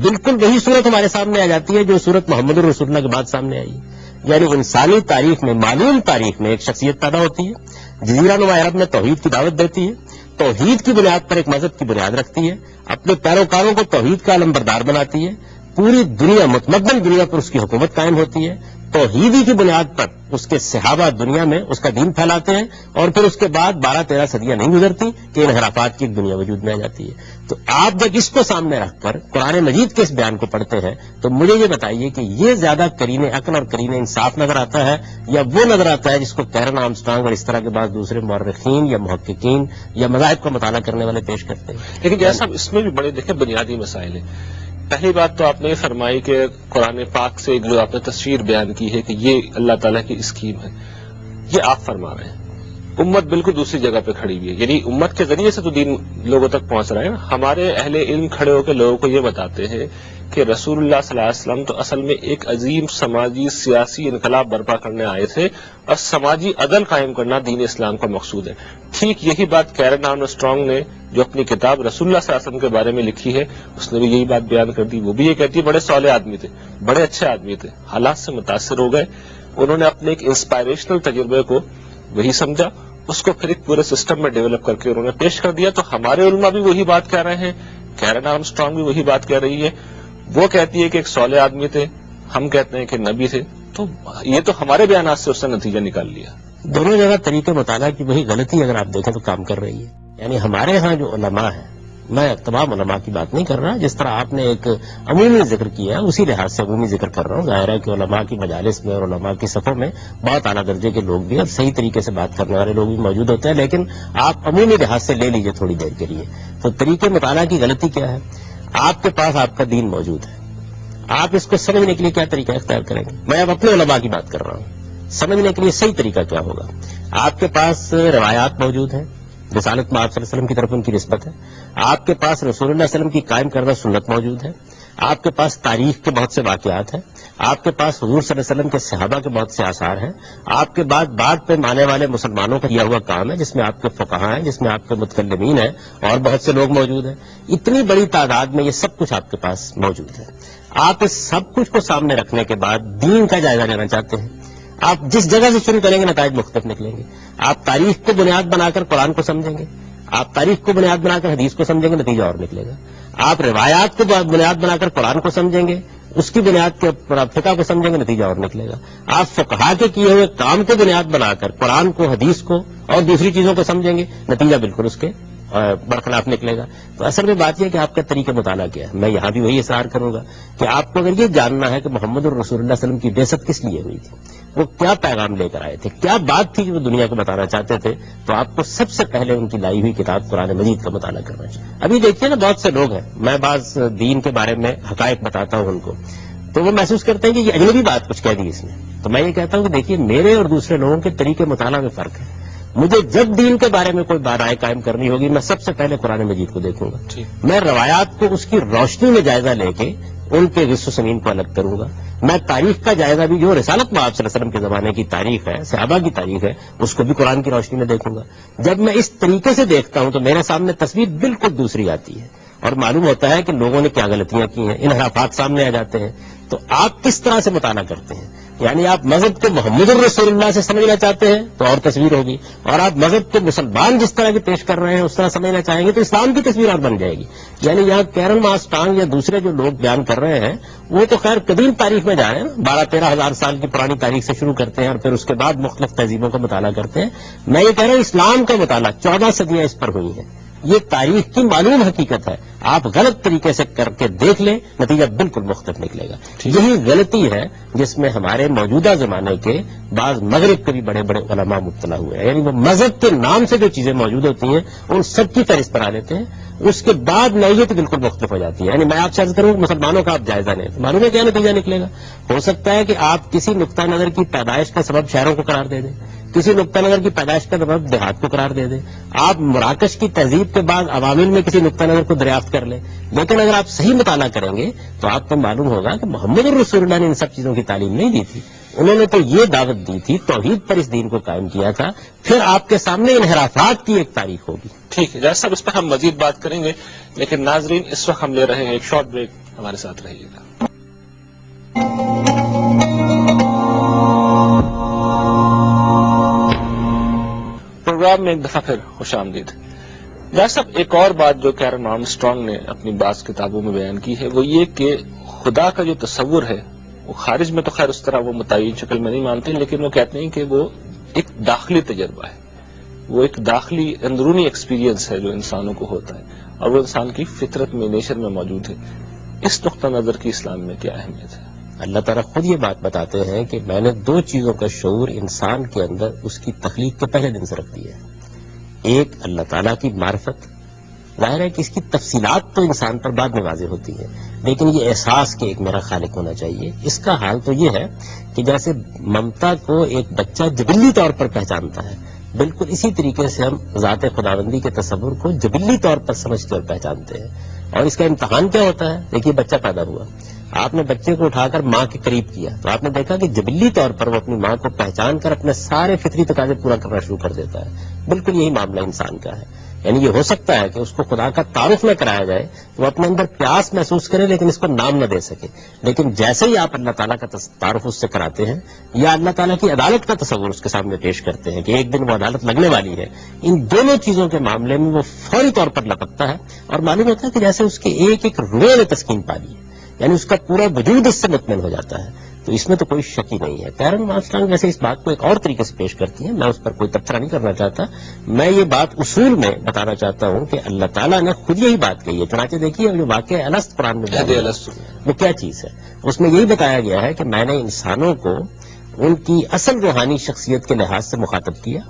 بالکل وہی صورت ہمارے سامنے آ جاتی ہے جو صورت محمد الرسول اللہ کے بعد سامنے آئی, یعنی انسانی تاریخ میں, معلوم تاریخ میں ایک شخصیت پیدا ہوتی ہے, جزیرہ نما عرب میں توحید کی دعوت دیتی ہے, توحید کی بنیاد پر ایک مذہب کی بنیاد رکھتی ہے, اپنے پیروکاروں کو توحید کا علمبردار بناتی ہے, پوری دنیا متمدن دنیا پر اس کی حکومت قائم ہوتی ہے, توحیدی کی بنیاد پر اس کے صحابہ دنیا میں اس کا دین پھیلاتے ہیں اور پھر اس کے بعد 12-13 صدیاں نہیں گزرتی کہ انحرافات کی ایک دنیا وجود میں آ جاتی ہے. تو آپ جب اس کو سامنے رکھ کر قرآن مجید کے اس بیان کو پڑھتے ہیں تو مجھے یہ بتائیے کہ یہ زیادہ کرین عقل اور کرین انصاف نظر آتا ہے یا وہ نظر آتا ہے جس کو کیرن آرمسٹرانگ اور اس طرح کے بعد دوسرے مورخین یا محققین یا مذاہب کا مطالعہ کرنے والے پیش کرتے ہیں؟ لیکن جیسا اس میں بھی بڑے دیکھیں بنیادی مسائل ہیں. پہلی بات تو آپ نے یہ فرمائی کہ قرآن پاک سے جو آپ نے تصویر بیان کی ہے کہ یہ اللہ تعالیٰ کی اسکیم ہے, یہ آپ فرما رہے ہیں. امت بالکل دوسری جگہ پہ کھڑی ہوئی ہے, یعنی امت کے ذریعے سے تو دین لوگوں تک پہنچ رہا ہے. ہمارے اہل علم کھڑے ہو کے لوگوں کو یہ بتاتے ہیں کہ رسول اللہ صلی اللہ علیہ وسلم تو اصل میں ایک عظیم سماجی سیاسی انقلاب برپا کرنے آئے تھے اور سماجی عدل قائم کرنا دین اسلام کا مقصود ہے. ٹھیک یہی بات کیرن آرمسٹرانگ نے جو اپنی کتاب رسول اللہ صلی اللہ علیہ وسلم کے بارے میں لکھی ہے اس نے بھی یہی بات بیان کر دی. وہ بھی یہ کہتی ہے بڑے صالح آدمی تھے, بڑے اچھے آدمی تھے, حالات سے متاثر ہو گئے, انہوں نے اپنے ایک انسپائریشنل تجربے کو وہی سمجھا, اس کو پھر ایک پورے سسٹم میں ڈیولپ کر کے انہوں نے پیش کر دیا. تو ہمارے علماء بھی وہی بات کہہ رہے ہیں, کیرن آرمسٹرانگ بھی وہی بات کہہ رہی ہے. وہ کہتی ہے کہ ایک صالح آدمی تھے, ہم کہتے ہیں کہ نبی تھے. تو یہ تو ہمارے بیانات سے اس نے نتیجہ نکال لیا. دونوں جگہ طریقے مطالعہ کی وہی غلطی اگر آپ دیکھیں تو کام کر رہی ہے. یعنی ہمارے ہاں جو علماء ہیں, میں تمام علماء کی بات نہیں کر رہا, جس طرح آپ نے ایک عمومی ذکر کیا ہے اسی لحاظ سے عمومی ذکر کر رہا ہوں. ظاہر ہے کہ علماء کی مجالس میں اور علماء کی صفوں میں بہت اعلیٰ درجے کے لوگ بھی اور صحیح طریقے سے بات کرنے والے لوگ بھی موجود ہوتے ہیں, لیکن آپ عمومی لحاظ سے لے لیجئے تھوڑی دیر کے لیے. تو طریقے مطالعہ کی غلطی کیا ہے؟ آپ کے پاس آپ کا دین موجود ہے, آپ اس کو سمجھنے کے لیے کیا طریقہ اختیار کریں گے؟ میں اب اپنے علماء کی بات کر رہا ہوں. سمجھنے کے لیے صحیح طریقہ کیا ہوگا؟ آپ کے پاس روایات موجود ہیں, رسالت میں آپ صلی اللہ علیہ وسلم کی طرف ان کی نسبت ہے, آپ کے پاس رسول اللہ علیہ وسلم کی قائم کردہ سنت موجود ہے, آپ کے پاس تاریخ کے بہت سے واقعات ہیں, آپ کے پاس حضور صلی اللہ علیہ وسلم کے صحابہ کے بہت سے آثار ہیں, آپ کے بعد پہ ماننے والے مسلمانوں کا کیا ہوا کام ہے جس میں آپ کے فقہاء ہیں, جس میں آپ کے متکلمین ہیں اور بہت سے لوگ موجود ہیں. اتنی بڑی تعداد میں یہ سب کچھ آپ کے پاس موجود ہے. آپ اس سب کچھ کو سامنے رکھنے کے بعد دین کا جائزہ لینا چاہتے ہیں. آپ جس جگہ سے شروع کریں گے نتائج مختلف نکلیں گے. آپ تاریخ کو بنیاد بنا کر قرآن کو سمجھیں گے, آپ تاریخ کو بنیاد بنا کر حدیث کو سمجھیں گے, نتیجہ اور نکلے گا. آپ روایات کو بنیاد بنا کر قرآن کو سمجھیں گے, اس کی بنیاد کے فقہ کو سمجھیں گے, نتیجہ اور نکلے گا. آپ فقہا کے کیے ہوئے کام کو بنیاد بنا کر قرآن کو, حدیث کو اور دوسری چیزوں کو سمجھیں گے, نتیجہ بالکل اس کے برخلاف نکلے گا. تو اصل میں بات یہ کہ آپ کا طریقہ مطالعہ کیا ہے. میں یہاں بھی وہی اصرار کروں گا کہ آپ کو اگر یہ جاننا ہے کہ محمد الرسول اللہ علیہ وسلم کی بعثت کس لیے ہوئی تھی, وہ کیا پیغام لے کر آئے تھے, کیا بات تھی کہ وہ دنیا کو بتانا چاہتے تھے, تو آپ کو سب سے پہلے ان کی لائی ہوئی کتاب قرآن مجید کا مطالعہ کرنا چاہیے. ابھی دیکھیے نا, بہت سے لوگ ہیں, میں بعض دین کے بارے میں حقائق بتاتا ہوں ان کو, تو وہ محسوس کرتے ہیں کہ یہ اجنبی بات کچھ کہہ دی اس نے. تو میں یہ کہتا ہوں کہ دیکھیے میرے اور دوسرے لوگوں کے طریقے مطالعہ میں فرق ہے. مجھے جب دین کے بارے میں کوئی رائے قائم کرنی ہوگی میں سب سے پہلے قرآن مجید کو دیکھوں گا. میں روایات کو اس کی روشنی میں جائزہ لے کے ان کے غص و سمین کو الگ کروں گا. میں تاریخ کا جائزہ بھی جو رسالت میں آپ صلی اللہ علیہ وسلم کے زمانے کی تاریخ ہے، صحابہ کی تاریخ ہے، اس کو بھی قرآن کی روشنی میں دیکھوں گا. جب میں اس طریقے سے دیکھتا ہوں تو میرے سامنے تصویر بالکل دوسری آتی ہے اور معلوم ہوتا ہے کہ لوگوں نے کیا غلطیاں کی ہیں، انحرافات سامنے آ جاتے ہیں. تو آپ کس طرح سے مطالعہ کرتے ہیں؟ یعنی آپ مذہب کو محمد الرسول اللہ سے سمجھنا چاہتے ہیں تو اور تصویر ہوگی، اور آپ مذہب کو مسلمان جس طرح کی پیش کر رہے ہیں اس طرح سمجھنا چاہیں گے تو اسلام کی تصویر اور بن جائے گی. یعنی یہاں کیرن ماسٹانگ یا دوسرے جو لوگ بیان کر رہے ہیں وہ تو خیر قدیم تاریخ میں جائیں، 12-13 ہزار سال کی پرانی تاریخ سے شروع کرتے ہیں اور پھر اس کے بعد مختلف تہذیبوں کا مطالعہ کرتے ہیں. میں یہ کہہ رہا ہوں اسلام کا مطالعہ 14 صدیاں اس پر ہوئی ہیں. یہ تاریخ کی معلوم حقیقت ہے. آپ غلط طریقے سے کر کے دیکھ لیں، نتیجہ بالکل مختلف نکلے گا. یہی غلطی ہے جس میں ہمارے موجودہ زمانے کے بعض مغرب کے بھی بڑے بڑے علماء مبتلا ہوئے ہیں. یعنی وہ مذہب کے نام سے جو چیزیں موجود ہوتی ہیں ان سب کی فہرست بنا لیتے ہیں، اس کے بعد نوعیت بالکل مختلف ہو جاتی ہے. یعنی میں آپ سے عرض کروں مسلمانوں کا آپ جائزہ لیں، معلوم ہے کیا نتیجہ نکلے گا. ہو سکتا ہے کہ آپ کسی نقطہ نظر کی پیدائش کا سبب شہروں کو قرار دے دیں، کسی نقطہ نظر کی پیدائش کا سبب دیہات کو قرار دے دیں. آپ مراکش کی تہذیب کے بعد عوامل میں کسی نقطہ نظر کو دریافت کر لیں. لیکن اگر آپ صحیح مطالعہ کریں گے تو آپ کو معلوم ہوگا کہ محمد الرسول اللہ نے ان سب چیزوں کی تعلیم نہیں دی تھی. انہوں نے تو یہ دعوت دی تھی، توحید پر اس دین کو قائم کیا تھا. پھر آپ کے سامنے انحرافات کی ایک تاریخ ہوگی. ٹھیک ہے جج صاحب، اس پر ہم مزید بات کریں گے، لیکن ناظرین اس وقت ہم لے رہے ہیں ایک شارٹ بریک. ہمارے ساتھ رہیے گا. پروگرام میں ایک دفعہ پھر خوش آمدید. جج صاحب، ایک اور بات جو کیرن آرمسٹرانگ نے اپنی بعض کتابوں میں بیان کی ہے وہ یہ کہ خدا کا جو تصور ہے وہ خارج میں تو خیر اس طرح وہ متعین شکل میں نہیں مانتے، لیکن وہ کہتے ہیں کہ وہ ایک داخلی تجربہ ہے، وہ ایک داخلی اندرونی ایکسپیرینس ہے جو انسانوں کو ہوتا ہے اور وہ انسان کی فطرت میں، نیچر میں موجود ہے. اس نقطہ نظر کی اسلام میں کیا اہمیت ہے؟ اللہ تعالیٰ خود یہ بات بتاتے ہیں کہ میں نے 2 چیزوں کا شعور انسان کے اندر اس کی تخلیق کے پہلے دن سے رکھ دیا ہے. ایک اللہ تعالیٰ کی معرفت، ظاہر ہے کہ اس کی تفصیلات تو انسان پر بعد میں واضح ہوتی ہے، لیکن یہ احساس کہ ایک میرا خالق ہونا چاہیے. اس کا حال تو یہ ہے کہ جیسے ممتا کو ایک بچہ جبلی طور پر پہچانتا ہے، بالکل اسی طریقے سے ہم ذات خداوندی کے تصور کو جبلی طور پر سمجھتے اور پہچانتے ہیں. اور اس کا امتحان کیا ہوتا ہے؟ دیکھیے بچہ پیدا ہوا، آپ نے بچے کو اٹھا کر ماں کے قریب کیا تو آپ نے دیکھا کہ جبلی طور پر وہ اپنی ماں کو پہچان کر اپنے سارے فطری تقاضے پورا کرنا شروع کر دیتا ہے. بالکل یہی معاملہ انسان کا ہے. یعنی یہ ہو سکتا ہے کہ اس کو خدا کا تعارف نہ کرایا جائے تو وہ اپنے اندر پیاس محسوس کرے لیکن اس کو نام نہ دے سکے. لیکن جیسے ہی آپ اللہ تعالیٰ کا تعارف اس سے کراتے ہیں یا اللہ تعالیٰ کی عدالت کا تصور اس کے سامنے پیش کرتے ہیں کہ ایک دن وہ عدالت لگنے والی ہے، ان دونوں چیزوں کے معاملے میں وہ فوری طور پر لپکتا ہے اور معلوم ہوتا ہے کہ جیسے اس کے ایک ایک روح نے تسکین پا لی ہے، یعنی اس کا پورا وجود اس سے مطمئن ہو جاتا ہے. تو اس میں تو کوئی شک ہی نہیں ہے. کیرن آرمسٹرانگ ویسے اس بات کو ایک اور طریقے سے پیش کرتی ہیں، میں اس پر کوئی تبصرہ نہیں کرنا چاہتا. میں یہ بات اصول میں بتانا چاہتا ہوں کہ اللہ تعالیٰ نے خود یہی بات کہی ہے. چنانچہ دیکھیے جو واقعہ الست قرآن میں وہ کیا چیز ہے، اس میں یہی بتایا گیا ہے کہ میں نے انسانوں کو ان کی اصل روحانی شخصیت کے لحاظ سے مخاطب کیا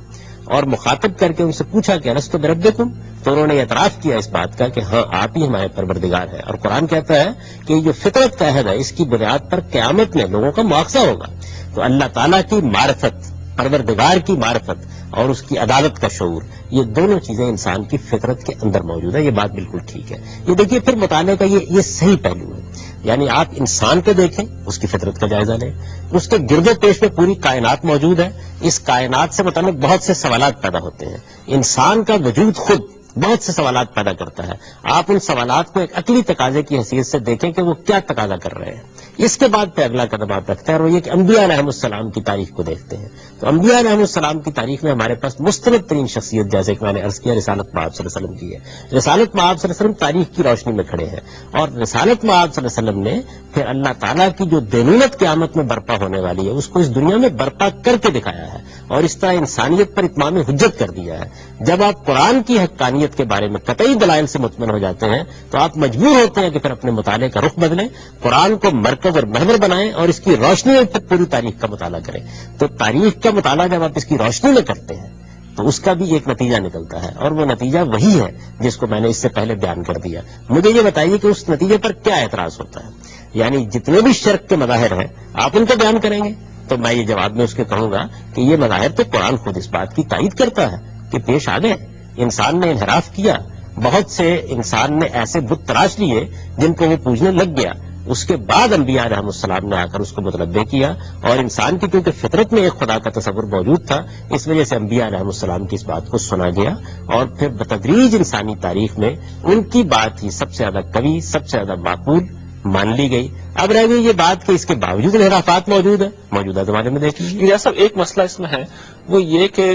اور مخاطب کر کے ان سے پوچھا کہ الست بربکم، تو انہوں نے اعتراف کیا اس بات کا کہ ہاں آپ ہی ہمارے پروردگار ہیں. اور قرآن کہتا ہے کہ جو فطرت کا عہد ہے اس کی بنیاد پر قیامت میں لوگوں کا مواخذہ ہوگا. تو اللہ تعالیٰ کی معرفت، پروردگار کی معرفت اور اس کی عدالت کا شعور، یہ دونوں چیزیں انسان کی فطرت کے اندر موجود ہے. یہ بات بالکل ٹھیک ہے. یہ دیکھیے پھر مطالعے کا یہ صحیح پہلو ہے. یعنی آپ انسان کو دیکھیں، اس کی فطرت کا جائزہ لیں، اس کے گرد و پیش میں پوری کائنات موجود ہے. اس کائنات سے متعلق بہت سے سوالات پیدا ہوتے ہیں. انسان کا وجود خود بہت سے سوالات پیدا کرتا ہے. آپ ان سوالات کو ایک عقلی تقاضے کی حیثیت سے دیکھیں کہ وہ کیا تقاضا کر رہے ہیں. اس کے بعد پہ اگلا قدم آپ رکھتے ہیں اور وہ یہ کہ انبیاء علیہ السلام کی تاریخ کو دیکھتے ہیں. تو انبیاء علیہ السلام کی تاریخ میں ہمارے پاس مستند ترین شخصیت، جیسے کہ میں نے عرض کیا، رسالت مآب صلی اللہ علیہ وسلم کی ہے. رسالت مآب صلی اللہ علیہ وسلم تاریخ کی روشنی میں کھڑے ہیں اور رسالت مآب صلی اللہ علیہ وسلم نے پھر اللہ تعالیٰ کی جو دینونت قیامت میں برپا ہونے والی ہے اس کو اس دنیا میں برپا کر کے دکھایا ہے اور اس طرح انسانیت پر اتمام حجت کر دیا ہے. جب آپ قرآن کی حقانیت کے بارے میں قطعی دلائل سے مطمئن ہو جاتے ہیں تو آپ مجبور ہوتے ہیں کہ پھر اپنے مطالعے کا رخ بدلیں، قرآن کو مرکز اور محور بنائیں اور اس کی روشنی میں پھر پوری تاریخ کا مطالعہ کریں. تو تاریخ کا مطالعہ جب آپ اس کی روشنی میں کرتے ہیں تو اس کا بھی ایک نتیجہ نکلتا ہے اور وہ نتیجہ وہی ہے جس کو میں نے اس سے پہلے بیان کر دیا. مجھے یہ بتائیے کہ اس نتیجے پر کیا اعتراض ہوتا ہے. یعنی جتنے بھی شرک کے مظاہر ہیں آپ ان کو بیان کریں گے تو میں یہ جواب میں اس کے کہوں گا کہ یہ مظاہر تو قرآن خود اس بات کی تائید کرتا ہے کہ پیش آ گئے، انسان نے انحراف کیا، بہت سے انسان نے ایسے بت تراش لیے جن کو وہ پوجنے لگ گیا، اس کے بعد انبیاء علیہ السلام نے آ کر اس کو متنبع کیا، اور انسان کی کیونکہ فطرت میں ایک خدا کا تصور موجود تھا، اس وجہ سے انبیاء علیہ السلام کی اس بات کو سنا گیا، اور پھر بتدریج انسانی تاریخ میں ان کی بات ہی سب سے زیادہ قوی، سب سے زیادہ معقول مان لی گئی۔ اب رہ گئی یہ بات کہ اس کے باوجود انحرافات موجود ہیں، موجودہ زمانے میں دیکھ لیجیے۔ یہ صاحب ایک مسئلہ اس میں ہے، وہ یہ کہ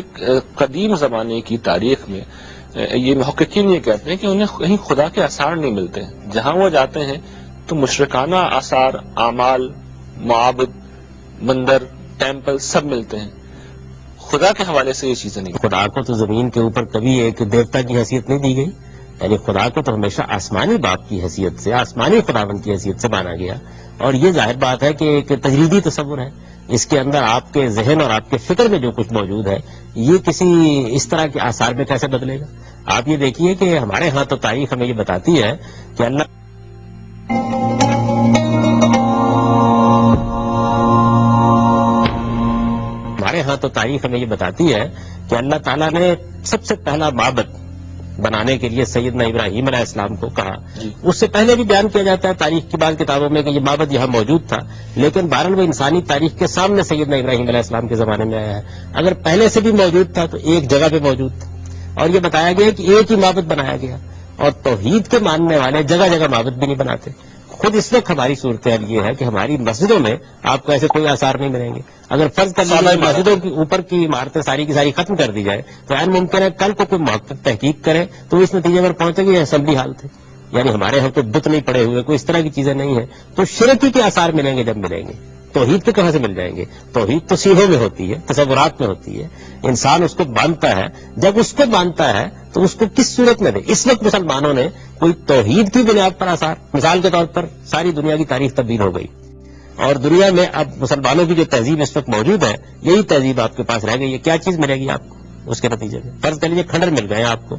قدیم زمانے کی تاریخ میں یہ محققین یہ کہتے ہیں کہ انہیں کہیں خدا کے آثار نہیں ملتے، جہاں وہ جاتے ہیں تو مشرکانہ آثار، اعمال، معابد، مندر، ٹیمپل سب ملتے ہیں، خدا کے حوالے سے یہ چیزیں نہیں۔ خدا کو تو زمین کے اوپر کبھی ایک دیوتا کی حیثیت نہیں دی گئی، یعنی خدا کو تو ہمیشہ آسمانی باپ کی حیثیت سے، آسمانی خداوند کی حیثیت سے مانا گیا، اور یہ ظاہر بات ہے کہ ایک تجریدی تصور ہے، اس کے اندر آپ کے ذہن اور آپ کے فکر میں جو کچھ موجود ہے یہ کسی اس طرح کے آثار میں کیسے بدلے گا؟ آپ یہ دیکھیے کہ ہمارے ہاں تو تاریخ ہمیں یہ بتاتی ہے کہ اللہ تعالیٰ نے سب سے پہلا معبد بنانے کے لیے سیدنا ابراہیم علیہ السلام کو کہا۔ اس سے پہلے بھی بیان کیا جاتا ہے تاریخ کی بعض کتابوں میں کہ یہ معبد یہاں موجود تھا، لیکن بہرحال وہ انسانی تاریخ کے سامنے سیدنا ابراہیم علیہ السلام کے زمانے میں آیا ہے۔ اگر پہلے سے بھی موجود تھا تو ایک جگہ پہ موجود تھا، اور یہ بتایا گیا کہ ایک ہی معبد بنایا گیا، اور توحید کے ماننے والے جگہ جگہ معبد بھی نہیں بناتے۔ خود اس وقت ہماری صورتحال یہ ہے کہ ہماری مسجدوں میں آپ کو ایسے کوئی آثار نہیں ملیں گے۔ اگر فرض کر لیجیے مسجدوں کی اوپر کی عمارتیں ساری کی ساری ختم کر دی جائے تو عین ممکن ہے کل کو کوئی محقق تحقیق کرے تو اس نتیجے پر پہنچے کہ یہ اسمبلی ہال تھے، یعنی ہمارے ہاں کوئی بت نہیں پڑے ہوئے، کوئی اس طرح کی چیزیں نہیں ہیں، تو شرک کے آثار ملیں گے جب ملیں گے، توحید کے کہاں سے مل جائیں گے؟ توحید تو سیڑھوں میں ہوتی ہے، تصورات میں ہوتی ہے، انسان اس کو مانتا ہے، جب اس کو مانتا ہے تو اس کو کس صورت میں دے؟ اس وقت مسلمانوں نے کوئی توحید کی بنیاد پر آثار، مثال کے طور پر ساری دنیا کی تاریخ تبدیل ہو گئی، اور دنیا میں اب مسلمانوں کی جو تہذیب اس وقت موجود ہے یہی تہذیب آپ کے پاس رہ گئی ہے۔ کیا چیز ملے گی آپ کو اس کے نتیجے میں؟ فرض کر لیجیے کھنڈر مل گئے آپ کو،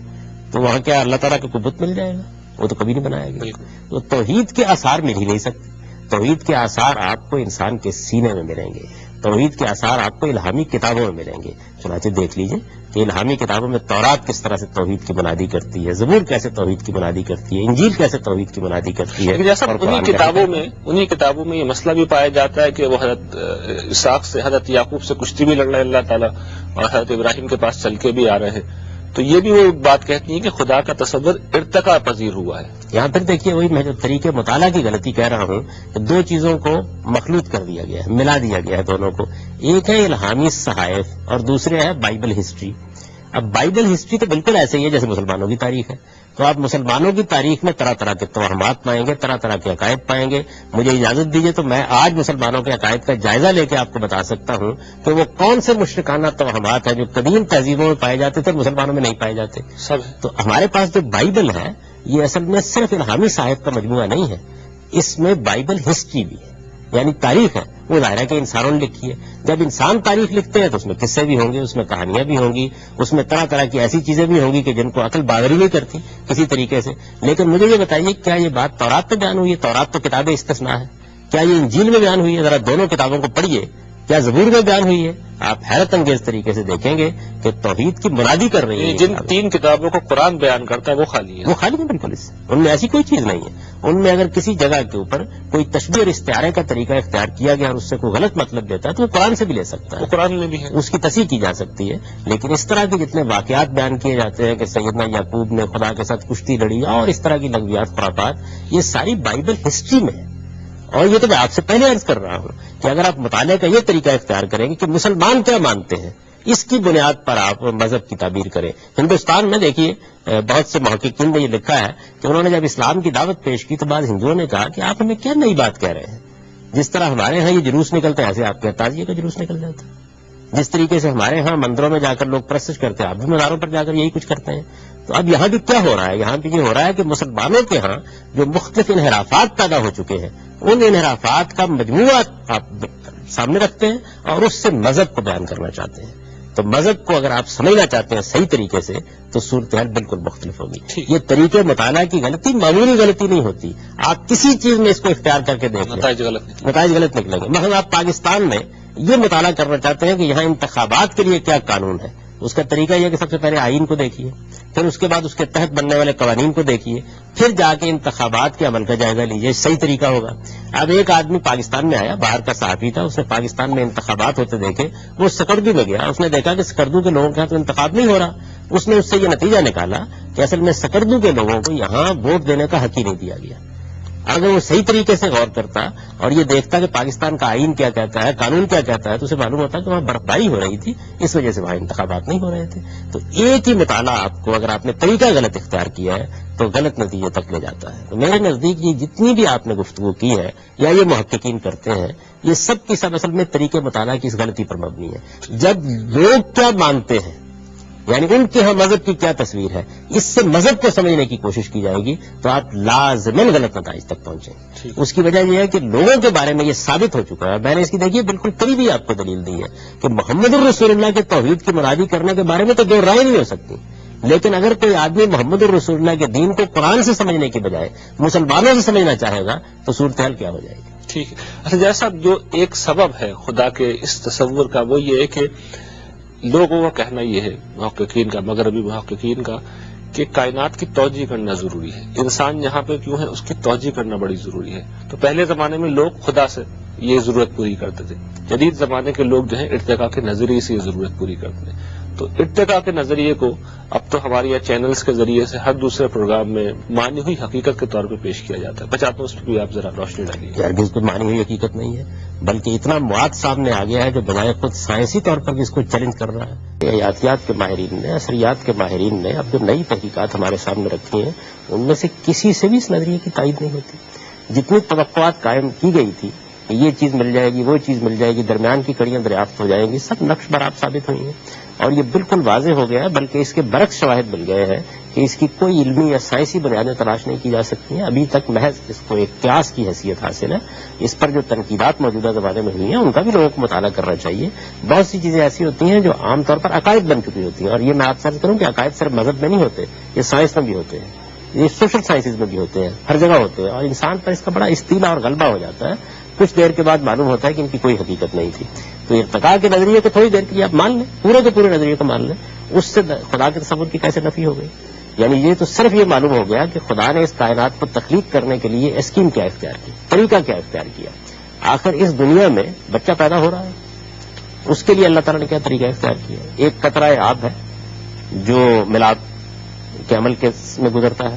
تو وہاں کیا اللہ تعالیٰ کا کوئی بت مل جائے گا؟ وہ تو کبھی نہیں بنایا گیا۔ تو توحید کے آثار مل ہی نہیں سکتے۔ توحید کے آثار آپ کو انسان کے سینے میں ملیں گے، توحید کے آثار آپ کو الہامی کتابوں میں ملیں گے۔ چنانچہ دیکھ لیجئے کہ الہامی کتابوں میں تورات کس طرح سے توحید کی بنادی کرتی ہے، زبور کیسے توحید کی بنادی کرتی ہے، انجیل کیسے توحید کی بنادی کرتی ہے۔ جیسا انہی کتابوں میں یہ مسئلہ بھی پایا جاتا ہے کہ وہ حضرت اسحاق سے، حضرت یعقوب سے کشتی بھی لڑ رہے اللہ تعالیٰ، اور حضرت ابراہیم کے پاس چل کے بھی آ رہے ہیں، تو یہ بھی وہ بات کہتی ہے کہ خدا کا تصور ارتقا پذیر ہوا ہے۔ یہاں تک دیکھیے وہی میں جو طریقے مطالعہ کی غلطی کہہ رہا ہوں کہ دو چیزوں کو مخلوط کر دیا گیا ہے، ملا دیا گیا ہے دونوں کو۔ ایک ہے الہامی صحائف اور دوسرے ہے بائبل ہسٹری۔ اب بائبل ہسٹری تو بالکل ایسے ہی ہے جیسے مسلمانوں کی تاریخ ہے، تو آپ مسلمانوں کی تاریخ میں طرح طرح کے توہمات پائیں گے، طرح طرح کے عقائد پائیں گے۔ مجھے اجازت دیجیے تو میں آج مسلمانوں کے عقائد کا جائزہ لے کے آپ کو بتا سکتا ہوں کہ وہ کون سے مشرکانہ توہمات ہیں جو قدیم تہذیبوں میں پائے جاتے تھے مسلمانوں میں نہیں پائے جاتے سب۔ تو ہمارے پاس جو بائبل ہے یہ اصل میں صرف الہامی صحائف کا مجموعہ نہیں ہے، اس میں بائبل ہسٹری بھی ہے، یعنی تاریخ ہے، وہ ظاہر ہے کہ انسانوں نے لکھی ہے۔ جب انسان تاریخ لکھتے ہیں تو اس میں قصے بھی ہوں گے، اس میں کہانیاں بھی ہوں گی، اس میں طرح طرح کی ایسی چیزیں بھی ہوں گی کہ جن کو عقل باور ہی نہیں کرتی کسی طریقے سے۔ لیکن مجھے یہ بتائیے کیا یہ بات تورات میں بیان ہوئی ہے؟ تورات تو کتاب استثناء ہے۔ کیا یہ انجیل میں بیان ہوئی ہے؟ ذرا دونوں کتابوں کو پڑھیے، کیا زبور میں بیان ہوئی ہے؟ آپ حیرت انگیز طریقے سے دیکھیں گے کہ توحید کی منادی کر رہی ہے۔ جن تین کتابوں کو قرآن بیان کرتا ہے وہ خالی ہے، وہ خالی ہے بالکل، اس ان میں ایسی کوئی چیز نہیں ہے۔ ان میں اگر کسی جگہ کے اوپر کوئی تشبیہ اور استعارے کا طریقہ اختیار کیا گیا اور اس سے کوئی غلط مطلب دیتا ہے تو وہ قرآن سے بھی لے سکتا ہے، قرآن میں بھی ہے، اس کی تصحیح کی جا سکتی ہے۔ لیکن اس طرح کے جتنے واقعات بیان کیے جاتے ہیں کہ سیدنا یعقوب نے خدا کے ساتھ کشتی لڑی اور اس طرح کی لغویات خرافات، یہ ساری بائبل ہسٹری میں ہے۔ اور یہ تو میں آپ سے پہلے عرض کر رہا ہوں کہ اگر آپ مطالعے کا یہ طریقہ اختیار کریں گے کہ مسلمان کیا مانتے ہیں، اس کی بنیاد پر آپ مذہب کی تعبیر کریں۔ ہندوستان میں دیکھیے بہت سے محققین نے یہ لکھا ہے کہ انہوں نے جب اسلام کی دعوت پیش کی تو بعض ہندوؤں نے کہا کہ آپ ہمیں کیا نئی بات کہہ رہے ہیں، جس طرح ہمارے ہاں یہ جلوس نکلتا ہے ایسے آپ کے تازیے کا جلوس نکل جاتا ہے، جس طریقے سے ہمارے ہاں مندروں میں جا کر لوگ پرستش کرتے ہیں آپ بھی مزاروں پر جا کر یہی کچھ کرتے ہیں۔ تو اب یہاں بھی کیا ہو رہا ہے؟ یہاں بھی یہ ہو رہا ہے کہ مسلمانوں کے ہاں جو مختلف انحرافات پیدا ہو چکے ہیں ان انحرافات کا مجموعہ آپ سامنے رکھتے ہیں اور اس سے مذہب کو بیان کرنا چاہتے ہیں۔ تو مذہب کو اگر آپ سمجھنا چاہتے ہیں صحیح طریقے سے تو صورتحال بالکل مختلف ہوگی۔ یہ طریقے مطالعہ کی غلطی معمولی غلطی نہیں ہوتی، آپ کسی چیز میں اس کو اختیار کر کے دیکھ لیں، نتائج غلط نکلیں گے۔ مثلا آپ پاکستان میں یہ مطالعہ کرنا چاہتے ہیں کہ یہاں انتخابات کے لیے کیا قانون ہے. اس کا طریقہ یہ کہ سب سے پہلے آئین کو دیکھیے، پھر اس کے بعد اس کے تحت بننے والے قوانین کو دیکھیے، پھر جا کے انتخابات کے عمل کا جائزہ لیجیے. صحیح طریقہ ہوگا. اب ایک آدمی پاکستان میں آیا، باہر کا صحافی تھا، اس نے پاکستان میں انتخابات ہوتے دیکھے، وہ سکردو میں گیا، اس نے دیکھا کہ سکردو کے لوگوں کے ہاں تو انتخاب نہیں ہو رہا. اس نے اس سے یہ نتیجہ نکالا کہ اصل میں سکردو کے لوگوں کو یہاں ووٹ دینے کا حق ہی نہیں دیا گیا. اگر وہ صحیح طریقے سے غور کرتا اور یہ دیکھتا کہ پاکستان کا آئین کیا کہتا ہے، قانون کیا کہتا ہے، تو اسے معلوم ہوتا کہ وہاں برفباری ہو رہی تھی، اس وجہ سے وہاں انتخابات نہیں ہو رہے تھے. تو ایک ہی مطالعہ آپ کو اگر آپ نے طریقہ غلط اختیار کیا ہے تو غلط نتیجے تک لے جاتا ہے. تو میرے نزدیک یہ جتنی بھی آپ نے گفتگو کی ہے یا یہ محققین کرتے ہیں، یہ سب کی سب اصل میں طریقے مطالعہ کی اس غلطی پر مبنی ہے. جب لوگ کیا مانتے ہیں، یعنی ان کے ہاں مذہب کی کیا تصویر ہے، اس سے مذہب کو سمجھنے کی کوشش کی جائے گی تو آپ لازماً غلط نتائج تک پہنچیں. اس کی وجہ یہ ہے کہ لوگوں کے بارے میں یہ ثابت ہو چکا ہے. میں نے اس کی دیکھیے بالکل قریبی آپ کو دلیل دی ہے کہ محمد الرسول اللہ کے توحید کی مرادی کرنے کے بارے میں تو دو رائے نہیں ہو سکتی، لیکن اگر کوئی آدمی محمد الرسول اللہ کے دین کو قرآن سے سمجھنے کی بجائے مسلمانوں سے سمجھنا چاہے گا تو صورتحال کیا ہو جائے گی. ٹھیک ہے. اچھا جیسا جو ایک سبب ہے خدا کے اس تصور کا، وہ یہ ہے کہ لوگوں کا کہنا یہ ہے، محققین کا، مغربی محققین کا، کہ کائنات کی توجہ کرنا ضروری ہے. انسان یہاں پہ کیوں ہے اس کی توجہ کرنا بڑی ضروری ہے. تو پہلے زمانے میں لوگ خدا سے یہ ضرورت پوری کرتے تھے، جدید زمانے کے لوگ جو ہیں ارتقاء کے نظریے سے یہ ضرورت پوری کرتے ہیں. تو ارتقاء کے نظریے کو اب تو ہمارے یہاں چینلز کے ذریعے سے ہر دوسرے پروگرام میں مانی ہوئی حقیقت کے طور پہ پیش کیا جاتا ہے. بچاتا ہوں اس پہ بھی آپ ذرا روشنی ڈالیے. ہرگز کوئی مانی ہوئی حقیقت نہیں ہے، بلکہ اتنا مواد سامنے آ گیا ہے جو بجائے خود سائنسی طور پر بھی اس کو چیلنج کر رہا ہے. حیاتیات کے ماہرین نے، عصریات کے ماہرین نے اب جو نئی تحقیقات ہمارے سامنے رکھی ہیں ان میں سے کسی سے بھی اس نظریے کی تائید نہیں ہوتی. جتنی توقعات قائم کی گئی تھی کہ یہ چیز مل جائے گی، وہ چیز مل جائے گی، درمیان کی کڑیاں دریافت ہو جائیں گی، سب نقش برآب ثابت ہوئی ہیں. اور یہ بالکل واضح ہو گیا ہے، بلکہ اس کے برعکس شواہد مل گئے ہیں کہ اس کی کوئی علمی یا سائنسی بنیادیں تلاش نہیں کی جا سکتی ہیں. ابھی تک محض اس کو ایک قیاس کی حیثیت حاصل ہے. اس پر جو تنقیدات موجودہ زمانے میں ہوئی ہیں ان کا بھی لوگوں کو مطالعہ کرنا چاہیے. بہت سی چیزیں ایسی ہوتی ہیں جو عام طور پر عقائد بن چکی ہوتی ہیں، اور یہ میں آپ سے عرض کروں کہ عقائد صرف مذہب میں نہیں ہوتے، یہ سائنس میں بھی ہوتے ہیں، یہ سوشل سائنسز میں بھی ہوتے ہیں، ہر جگہ ہوتے ہیں. اور انسان پر اس کا بڑا استیلا اور غلبہ ہو جاتا ہے. کچھ دیر کے بعد معلوم ہوتا ہے کہ ان کی کوئی حقیقت نہیں تھی. تو ارتقاء کے نظریے کو تھوڑی دیر کے لیے آپ مان لیں، پورے کے پورے نظریے کو مان لیں، اس سے خدا کے تصور کی کیسے نفی ہو گئی. یعنی یہ تو صرف یہ معلوم ہو گیا کہ خدا نے اس کائنات کو تخلیق کرنے کے لیے اسکیم کیا اختیار کی، طریقہ کیا اختیار کیا. آخر اس دنیا میں بچہ پیدا ہو رہا ہے، اس کے لیے اللہ تعالیٰ نے کیا طریقہ اختیار کیا. ایک قطرہ آب ہے جو ملاپ کے عمل کے میں گزرتا ہے،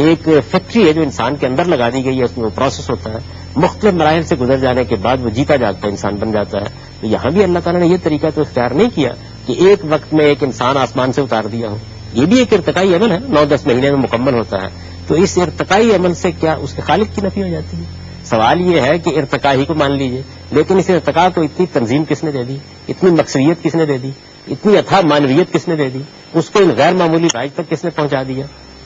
ایک فیکٹری ہے جو انسان کے اندر لگا دی گئی ہے، اس میں وہ پروسیس ہوتا ہے، مختلف مراحل سے گزر جانے کے بعد وہ جیتا جاگتا انسان بن جاتا ہے. تو یہاں بھی اللہ تعالیٰ نے یہ طریقہ تو اختیار نہیں کیا کہ ایک وقت میں ایک انسان آسمان سے اتار دیا ہو. یہ بھی ایک ارتقائی عمل ہے، 9-10 مہینے میں مکمل ہوتا ہے. تو اس ارتقائی عمل سے کیا اس کے خالق کی نفی ہو جاتی ہے؟ سوال یہ ہے کہ ارتقاء ہی کو مان لیجئے، لیکن اس ارتقاء کو اتنی تنظیم کس نے دے دی، اتنی مقصدیت کس نے دے دی، اتنی اتھا معنویت کس نے دے دی، اس کو ان غیر معمولی رائج تک کس نے پہنچا دیا؟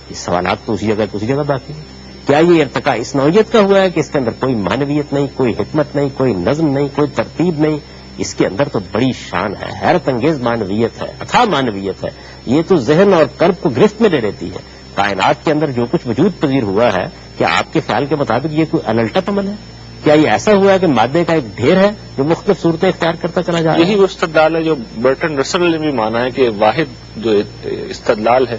یہ سوالات تو اسی جگہ باقی ہیں. کیا یہ ارتقاء اس نوعیت کا ہوا ہے کہ اس کے اندر کوئی معنویت نہیں، کوئی حکمت نہیں، کوئی نظم نہیں، کوئی ترتیب نہیں؟ اس کے اندر تو بڑی شان ہے، حیرت انگیز معنویت ہے، اتھا معنویت ہے. یہ تو ذہن اور قلب کو گرفت میں لے لیتی ہے. کائنات کے اندر جو کچھ وجود پذیر ہوا ہے، کیا آپ کے خیال کے مطابق یہ کوئی انلٹپ عمل ہے؟ کیا یہ ایسا ہوا ہے کہ مادے کا ایک ڈھیر ہے جو مختلف صورتیں اختیار کرتا چلا جا رہا ہے؟ یہی وہ استدلال ہے جو برٹن رسل نے بھی مانا ہے کہ واحد جو استدلال ہے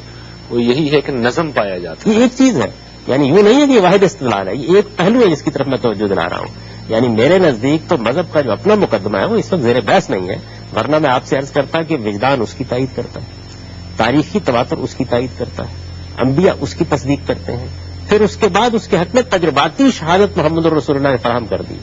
وہ یہی ہے کہ نظم پایا جاتا ہے. یہ ایک چیز ہے، یعنی یوں نہیں ہے کہ یہ واحد استدلال ہے، یہ ایک پہلو ہے جس کی طرف میں توجہ دلا رہا ہوں. یعنی میرے نزدیک تو مذہب کا جو اپنا مقدمہ ہے وہ اس وقت زیر بحث نہیں ہے، ورنہ میں آپ سے عرض کرتا کہ وجدان اس کی تائید کرتا ہے، تاریخی تواتر اس کی تائید کرتا ہے، انبیاء اس کی تصدیق کرتے ہیں. پھر اس کے بعد اس کے حق میں تجرباتی شہادت محمد الرسول اللہ نے فراہم کر دی.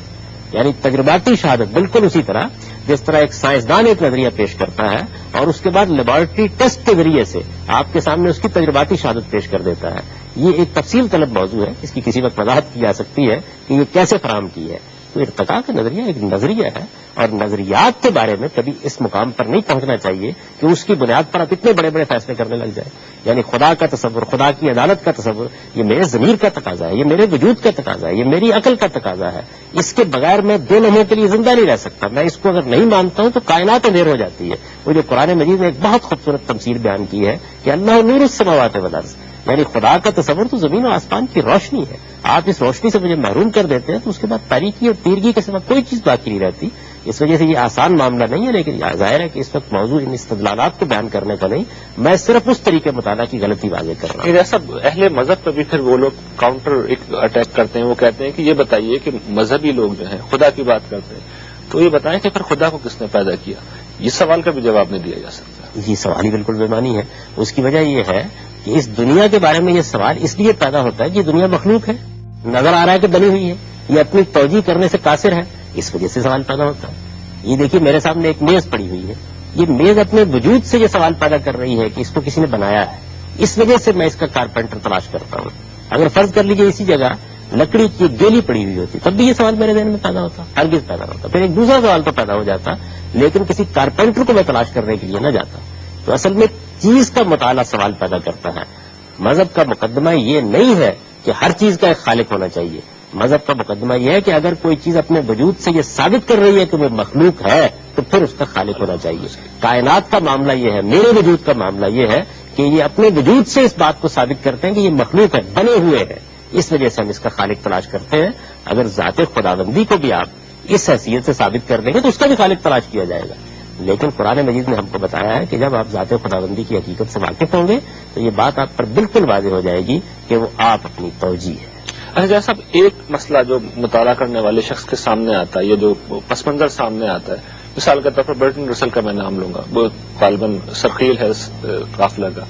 یعنی تجرباتی شہادت بالکل اسی طرح جس طرح ایک سائنسدان ایک نظریہ پیش کرتا ہے اور اس کے بعد لیبارٹری ٹیسٹ کے ذریعے سے آپ کے سامنے اس کی تجرباتی شہادت پیش کر دیتا ہے. یہ ایک تفصیل طلب موضوع ہے، اس کی کسی وقت وضاحت کی جا سکتی ہے کہ یہ کیسے فراہم کی ہے. تو ارتقاء کا نظریہ ایک نظریہ ہے، اور نظریات کے بارے میں کبھی اس مقام پر نہیں پہنچنا چاہیے کہ اس کی بنیاد پر آپ اتنے بڑے بڑے فیصلے کرنے لگ جائیں. یعنی خدا کا تصور، خدا کی عدالت کا تصور، یہ میرے ضمیر کا تقاضا ہے، یہ میرے وجود کا تقاضا ہے، یہ میری عقل کا تقاضا ہے. اس کے بغیر میں 2 لمحوں کے لیے زندہ نہیں رہ سکتا. میں اس کو اگر نہیں مانتا ہوں تو کائنات اندھیر ہو جاتی ہے. وہ جو قرآن مجید نے ایک بہت خوبصورت تمثیل بیان کی ہے کہ اللہ نور السماوات والارض، یعنی خدا کا تصور تو زمین و آسمان کی روشنی ہے. آپ اس روشنی سے مجھے محروم کر دیتے ہیں تو اس کے بعد تاریکی اور تیرگی کے سوا کوئی چیز باقی نہیں رہتی. اس وجہ سے یہ آسان معاملہ نہیں ہے، لیکن ظاہر ہے کہ اس وقت موضوع ان استدلالات کو بیان کرنے کا نہیں، میں صرف اس طریقے مطالعہ کی غلطی واضح کر رہا ہوں. جیسا اہل مذہب پہ بھی پھر وہ لوگ کاؤنٹر اٹیک کرتے ہیں، وہ کہتے ہیں کہ یہ بتائیے کہ مذہبی لوگ جو ہیں خدا کی بات کرتے ہیں تو یہ بتائیں کہ پھر خدا کو کس نے پیدا کیا. یہ سوال کا بھی جواب نہیں دیا جا سکتا. یہ سوال ہی بالکل بے معنی ہے. اس کی وجہ یہ ہے کہ اس دنیا کے بارے میں یہ سوال اس لیے پیدا ہوتا ہے کہ یہ دنیا مخلوق ہے، نظر آ رہا ہے کہ بنی ہوئی ہے، یہ اپنی توجیہ کرنے سے قاصر ہے، اس وجہ سے سوال پیدا ہوتا ہے. یہ دیکھیے میرے سامنے ایک میز پڑی ہوئی ہے، یہ میز اپنے وجود سے یہ سوال پیدا کر رہی ہے کہ اس کو کسی نے بنایا ہے، اس وجہ سے میں اس کا کارپینٹر تلاش کرتا ہوں. اگر فرض کر لیجیے اسی جگہ لکڑی کی گیلی پڑی ہوئی ہوتی تب بھی یہ سوال میرے ذہن میں پیدا ہوتا، ہرگز پیدا ہوتا. پھر ایک دوسرا سوال تو پیدا ہو جاتا، لیکن کسی کارپینٹر کو میں تلاش کرنے کے لیے نہ جاتا. تو اصل میں چیز کا مطالعہ سوال پیدا کرتا ہے. مذہب کا مقدمہ یہ نہیں ہے کہ ہر چیز کا ایک خالق ہونا چاہیے. مذہب کا مقدمہ یہ ہے کہ اگر کوئی چیز اپنے وجود سے یہ ثابت کر رہی ہے کہ وہ مخلوق ہے تو پھر اس کا خالق ہونا چاہیے. کائنات کا معاملہ یہ ہے، میرے وجود کا معاملہ یہ ہے کہ یہ اپنے وجود سے اس بات کو ثابت کرتے ہیں کہ یہ مخلوق ہے، بنے ہوئے ہیں، اس وجہ سے ہم اس کا خالق تلاش کرتے ہیں. اگر ذات خداوندی کو بھی آپ اس حیثیت سے ثابت کر دیں گے تو اس کا بھی خالق تلاش کیا جائے گا. لیکن قرآن مجید نے ہم کو بتایا ہے کہ جب آپ ذات خداوندی کی حقیقت سے واقف ہوں گے تو یہ بات آپ پر بالکل واضح ہو جائے گی کہ وہ آپ اپنی توجیہ ہے. اچھا جیسا صاحب، ایک مسئلہ جو مطالعہ کرنے والے شخص کے سامنے آتا ہے، یہ جو پس منظر سامنے آتا ہے، مثال کے طور پر برٹن رسل کا میں نام لوں گا، وہ غالباً سرخیل ہے اس قافلہ کا.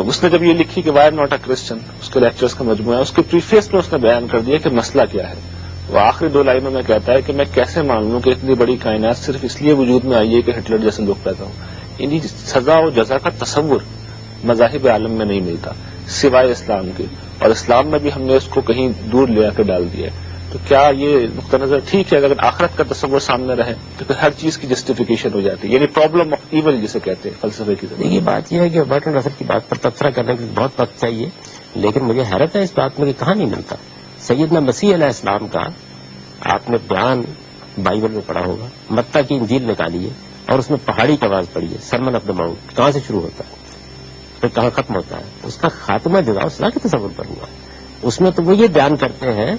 اس نے جب یہ لکھی کہ وائی ناٹ اے کرسچن، اس کے لیکچرز کا مجموعہ ہے، اس کے پریفیس میں اس نے بیان کر دیا کہ مسئلہ کیا ہے. وہ آخری 2 لائنوں میں کہتا ہے کہ میں کیسے مان لوں کہ اتنی بڑی کائنات صرف اس لیے وجود میں آئی ہے کہ ہٹلر جیسے لوگ پیدا ہوں. انہیں سزا و جزا کا تصور مذاہب عالم میں نہیں ملتا سوائے اسلام کے، اور اسلام میں بھی ہم نے اس کو کہیں دور لے آ کے ڈال دیا. تو کیا یہ نقطہ نظر ٹھیک ہے؟ اگر آخرت کا تصور سامنے رہے تو پھر ہر چیز کی جسٹیفیکیشن ہو جاتی ہے، یعنی پرابلم آف ایول جسے کہتے ہیں فلسفے کی طرف. یہ بات یہ ہے کہ برٹن رسل کی بات پر تبصرہ کرنے کے لیے بہت وقت چاہیے، لیکن مجھے حیرت ہے اس بات میں کہ کہاں نہیں ملتا. سیدنا مسیح علیہ السلام کا آپ نے بیان بائبل میں پڑھا ہوگا، متی کی انجیل نکالی ہے اور اس میں پہاڑی کی آواز پڑھی ہے، سرمن آف دا ماؤنٹ. کہاں سے شروع ہوتا ہے پھر کہاں ختم ہوتا ہے؟ اس کا خاتمہ جزا الصلاح کے تصور پر ہوا. اس میں تو وہ یہ بیان کرتے ہیں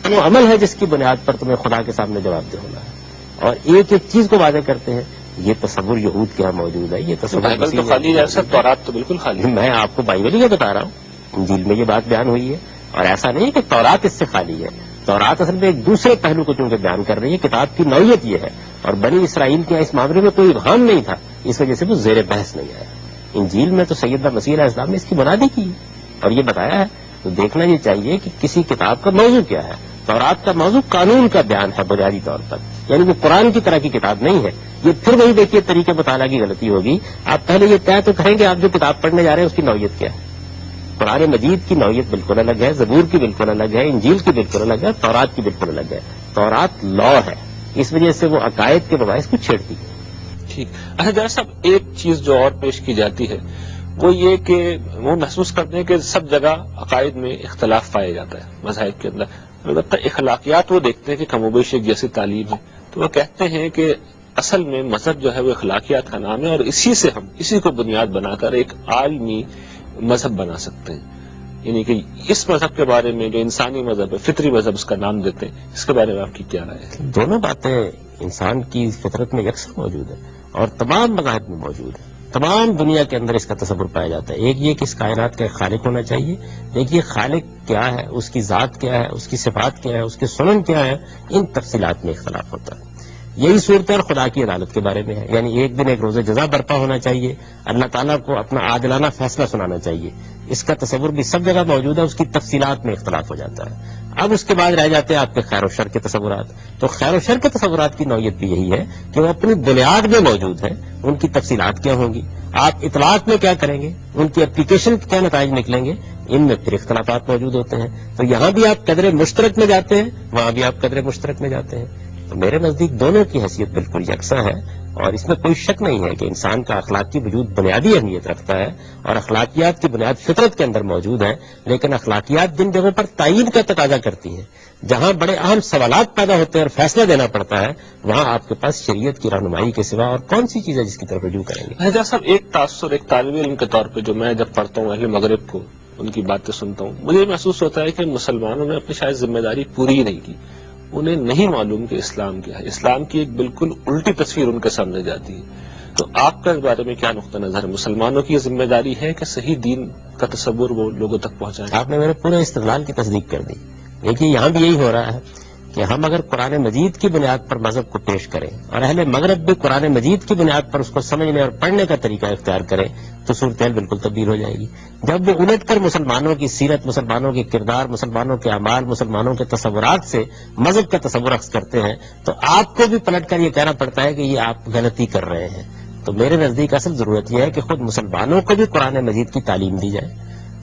وہ عمل ہے جس کی بنیاد پر تمہیں خدا کے سامنے جواب دہ ہونا ہے، اور ایک ایک چیز کو واضح کرتے ہیں. یہ تصور یہود کے یہاں موجود ہے، یہ تصور بائبل تو خالی ہے، تورات تو بالکل خالی ہے. میں آپ کو بائبل ہی بتا رہا ہوں، انجیل میں یہ بات بیان ہوئی ہے، اور ایسا نہیں کہ تورات اس سے خالی ہے. تورات اصل میں ایک دوسرے پہلو کو چونکہ بیان کر رہی ہے. کتاب کی نوعیت یہ ہے، اور بنی اسرائیل کے اس معاملے میں کوئی ابہام نہیں تھا، اس وجہ سے وہ زیر بحث نہیں آیا. انجیل میں تو سیدنا مسیح علیہ السلام نے اس کی بنیادی کی اور یہ بتایا ہے. تو دیکھنا یہ چاہیے کہ کسی کتاب کا موضوع کیا ہے. تورات کا موضوع قانون کا بیان ہے بنیادی طور پر، یعنی وہ قرآن کی طرح کی کتاب نہیں ہے. یہ پھر وہی دیکھیے طریقے مطالعہ کی غلطی ہوگی. آپ پہلے یہ طے تو کریں کہ آپ جو کتاب پڑھنے جا رہے ہیں اس کی نوعیت کیا ہے. قرآن مجید کی نوعیت بالکل الگ ہے، زبور کی بالکل الگ ہے، انجیل کی بالکل الگ ہے، تورات کی بالکل الگ ہے. تورات لا ہے، اس وجہ سے وہ عقائد کے مباحث کو چھیڑتی ہے. ٹھیک. اچھا جناب صاحب، ایک چیز جو اور پیش کی جاتی ہے وہ یہ کہ وہ محسوس کرتے ہیں کہ سب جگہ عقائد میں اختلاف پایا جاتا ہے مذاہب کے اندر. البتہ اخلاقیات وہ دیکھتے ہیں کہ کم و بیش ایک جیسی تعلیم ہے، تو وہ کہتے ہیں کہ اصل میں مذہب جو ہے وہ اخلاقیات کا نام ہے، اور اسی سے ہم اسی کو بنیاد بنا کر ایک عالمی مذہب بنا سکتے ہیں. یعنی کہ اس مذہب کے بارے میں جو انسانی مذہب ہے، فطری مذہب اس کا نام دیتے ہیں، اس کے بارے میں آپ کی کیا رائے ہے؟ دونوں باتیں انسان کی فطرت میں یکساں موجود ہے اور تمام مذاہب میں موجود ہے. تمام دنیا کے اندر اس کا تصور پایا جاتا ہے. ایک یہ کہ اس کائنات کا ایک خالق ہونا چاہیے. دیکھیے خالق کیا ہے، اس کی ذات کیا ہے، اس کی صفات کیا ہے، اس کے سنن کیا ہے، ان تفصیلات میں اختلاف ہوتا ہے. یہی صورتحال خدا کی عدالت کے بارے میں ہے. یعنی ایک دن ایک روز جزا برپا ہونا چاہیے، اللہ تعالیٰ کو اپنا عادلانہ فیصلہ سنانا چاہیے. اس کا تصور بھی سب جگہ موجود ہے، اس کی تفصیلات میں اختلاف ہو جاتا ہے. اب اس کے بعد رہ جاتے ہیں آپ کے خیر و شر کے تصورات. تو خیر و شر کے تصورات کی نوعیت بھی یہی ہے کہ وہ اپنی بنیاد میں موجود ہے، ان کی تفصیلات کیا ہوں گی، آپ اطلاعات میں کیا کریں گے، ان کی اپلیکیشن کے کیا نتائج نکلیں گے، ان میں پھر اختلافات موجود ہوتے ہیں. تو یہاں بھی آپ قدر مشترک میں جاتے ہیں، وہاں بھی آپ قدر مشترک میں جاتے ہیں. تو میرے نزدیک دونوں کی حیثیت بالکل یکساں ہے، اور اس میں کوئی شک نہیں ہے کہ انسان کا اخلاقی وجود بنیادی اہمیت رکھتا ہے، اور اخلاقیات کی بنیاد فطرت کے اندر موجود ہے، لیکن اخلاقیات جن جگہوں پر تعین کا تقاضا کرتی ہیں، جہاں بڑے اہم سوالات پیدا ہوتے ہیں اور فیصلہ دینا پڑتا ہے، وہاں آپ کے پاس شریعت کی رہنمائی کے سوا اور کون سی چیز ہے جس کی طرف رجوع کریں گے؟ حضرت صاحب، ایک تاثر ایک طالب علم کے طور پہ جو میں جب پڑھتا ہوں اہل مغرب کو، ان کی باتیں سنتا ہوں، مجھے محسوس ہوتا ہے کہ مسلمانوں نے اپنی شاید ذمہ داری پوری ہی نہیں کی. انہیں نہیں معلوم کہ اسلام کیا ہے. اسلام کی ایک بالکل الٹی تصویر ان کے سامنے جاتی ہے. تو آپ کا اس بارے میں کیا نقطہ نظر ہے؟ مسلمانوں کی یہ ذمہ داری ہے کہ صحیح دین کا تصور وہ لوگوں تک پہنچائیں؟ آپ نے میرے پورے استدلال کی تصدیق کر دی. دیکھیے، یہاں بھی یہی ہو رہا ہے کہ ہم اگر قرآن مجید کی بنیاد پر مذہب کو پیش کریں اور اہل مغرب بھی قرآن مجید کی بنیاد پر اس کو سمجھنے اور پڑھنے کا طریقہ اختیار کریں تو صورتحال بالکل تبدیل ہو جائے گی. جب وہ الٹ کر مسلمانوں کی سیرت، مسلمانوں کے کردار، مسلمانوں کے اعمال، مسلمانوں کے تصورات سے مذہب کا تصور اخذ کرتے ہیں تو آپ کو بھی پلٹ کر یہ کہنا پڑتا ہے کہ یہ آپ غلطی کر رہے ہیں. تو میرے نزدیک اصل ضرورت یہ ہے کہ خود مسلمانوں کو بھی قرآن مجید کی تعلیم دی جائے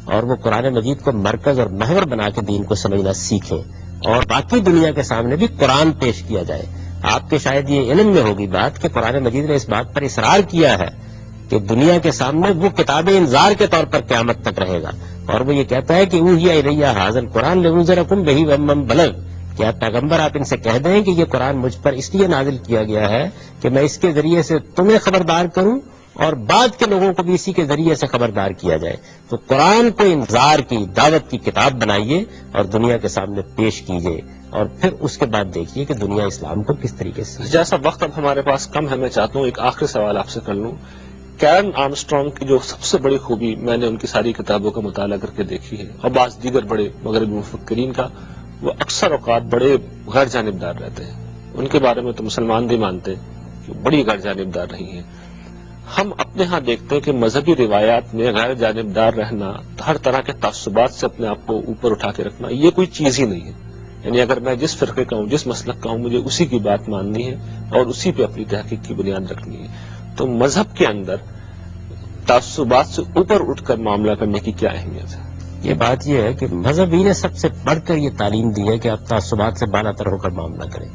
اور وہ قرآن مجید کو مرکز اور محور بنا کے دین کو سمجھنا سیکھیں، اور باقی دنیا کے سامنے بھی قرآن پیش کیا جائے. آپ کے شاید یہ علم میں ہوگی بات کہ قرآن مجید نے اس بات پر اصرار کیا ہے کہ دنیا کے سامنے وہ کتاب انذار کے طور پر قیامت تک رہے گا، اور وہ یہ کہتا ہے کہ اوحی الیہ ھذا القرآن لانذرکم بہ ومن بلغ، کہ آپ پیغمبر آپ ان سے کہہ دیں کہ یہ قرآن مجھ پر اس لیے نازل کیا گیا ہے کہ میں اس کے ذریعے سے تمہیں خبردار کروں اور بعد کے لوگوں کو بھی اسی کے ذریعے سے خبردار کیا جائے. تو قرآن کو انذار کی، دعوت کی کتاب بنائیے اور دنیا کے سامنے پیش کیجیے، اور پھر اس کے بعد دیکھیے کہ دنیا اسلام کو کس طریقے سے. جیسا وقت اب ہمارے پاس کم ہے، میں چاہتا ہوں ایک آخری سوال آپ سے کر لوں. کیرن آرمسٹرانگ کی جو سب سے بڑی خوبی میں نے ان کی ساری کتابوں کا مطالعہ کر کے دیکھی ہے، اور بعض دیگر بڑے مغربی مفکرین کا، وہ اکثر اوقات بڑے غیر جانبدار رہتے ہیں. ان کے بارے میں تو مسلمان بھی مانتے ہیں کہ بڑی غیر جانبدار رہی ہیں. ہم اپنے ہاں دیکھتے ہیں کہ مذہبی روایات میں غیر جانبدار رہنا، ہر طرح کے تعصبات سے اپنے آپ کو اوپر اٹھا کے رکھنا، یہ کوئی چیز ہی نہیں ہے. یعنی اگر میں جس فرقے کا ہوں، جس مسلک کا ہوں، مجھے اسی کی بات ماننی ہے اور اسی پہ اپنی تحقیق کی بنیاد رکھنی ہے. تو مذہب کے اندر تعصبات سے اوپر اٹھ کر معاملہ کرنے کی کیا اہمیت ہے؟ یہ بات یہ ہے کہ مذہب ہی نے سب سے بڑھ کر یہ تعلیم دی ہے کہ آپ تعصبات سے بالا تر ہو کر معاملہ کریں.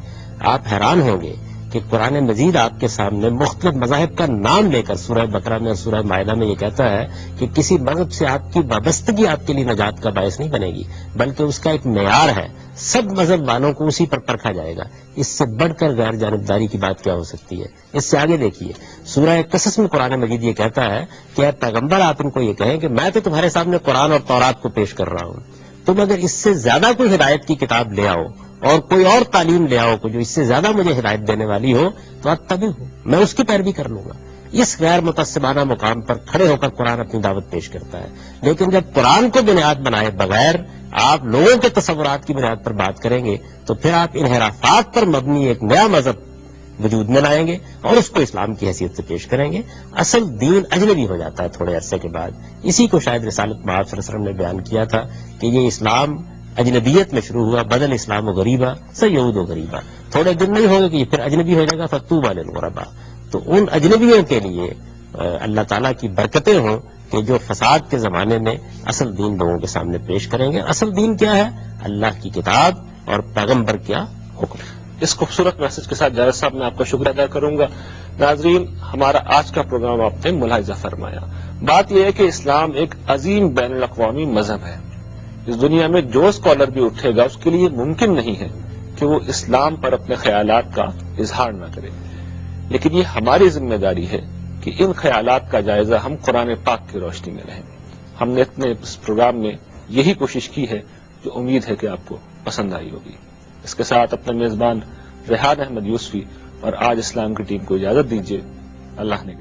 آپ حیران ہوں گے کہ قرآن مجید آپ کے سامنے مختلف مذاہب کا نام لے کر سورہ بقرہ میں اور سورہ مائدہ میں یہ کہتا ہے کہ کسی مذہب سے آپ کی وابستگی آپ کے لیے نجات کا باعث نہیں بنے گی، بلکہ اس کا ایک معیار ہے. سب مذہب والوں کو اسی پر پرکھا جائے گا. اس سے بڑھ کر غیر جانبداری کی بات کیا ہو سکتی ہے؟ اس سے آگے دیکھیے، سورہ قصص میں قرآن مجید یہ کہتا ہے کہ اے پیغمبر آپ ان کو یہ کہیں کہ میں تو تمہارے سامنے قرآن اور تورات کو پیش کر رہا ہوں، تم اگر اس سے زیادہ کوئی ہدایت کی کتاب لے آؤ اور کوئی اور تعلیم لے آؤ جو اس سے زیادہ مجھے ہدایت دینے والی ہو تو اتبع ہوں، میں اس کی پیروی کر لوں گا. اس غیر متعصبانہ مقام پر کھڑے ہو کر قرآن اپنی دعوت پیش کرتا ہے. لیکن جب قرآن کو بنیاد بنائے بغیر آپ لوگوں کے تصورات کی بنیاد پر بات کریں گے تو پھر آپ انحرافات پر مبنی ایک نیا مذہب وجود میں لائیں گے اور اس کو اسلام کی حیثیت سے پیش کریں گے. اصل دین اجنبی ہو جاتا ہے تھوڑے عرصے کے بعد. اسی کو شاید رسالت میں آپ صلی اللہ علیہ وسلم نے بیان کیا تھا کہ یہ اسلام اجنبیت میں شروع ہوا، بدل اسلام و غریبہ سیعود و غریبہ. تھوڑے دن نہیں ہوگا کہ یہ پھر اجنبی ہو جائے گا، فطوبی للغرباء. تو ان اجنبیوں کے لیے اللہ تعالیٰ کی برکتیں ہوں کہ جو فساد کے زمانے میں اصل دین لوگوں کے سامنے پیش کریں گے. اصل دین کیا ہے؟ اللہ کی کتاب اور پیغمبر کیا حکم. اس خوبصورت میسج کے ساتھ جاوید صاحب میں آپ کا شکریہ ادا کروں گا. ناظرین، ہمارا آج کا پروگرام آپ نے ملاحظہ فرمایا. بات یہ ہے کہ اسلام ایک عظیم بین الاقوامی مذہب ہے. اس دنیا میں جو اسکالر بھی اٹھے گا اس کے لیے ممکن نہیں ہے کہ وہ اسلام پر اپنے خیالات کا اظہار نہ کرے. لیکن یہ ہماری ذمہ داری ہے کہ ان خیالات کا جائزہ ہم قرآن پاک کی روشنی میں لیں. ہم نے اپنے اس پروگرام میں یہی کوشش کی ہے جو امید ہے کہ آپ کو پسند آئی ہوگی. اس کے ساتھ اپنے میزبان ریحان احمد یوسفی اور آج اسلام کی ٹیم کو اجازت دیجیے. اللہ نے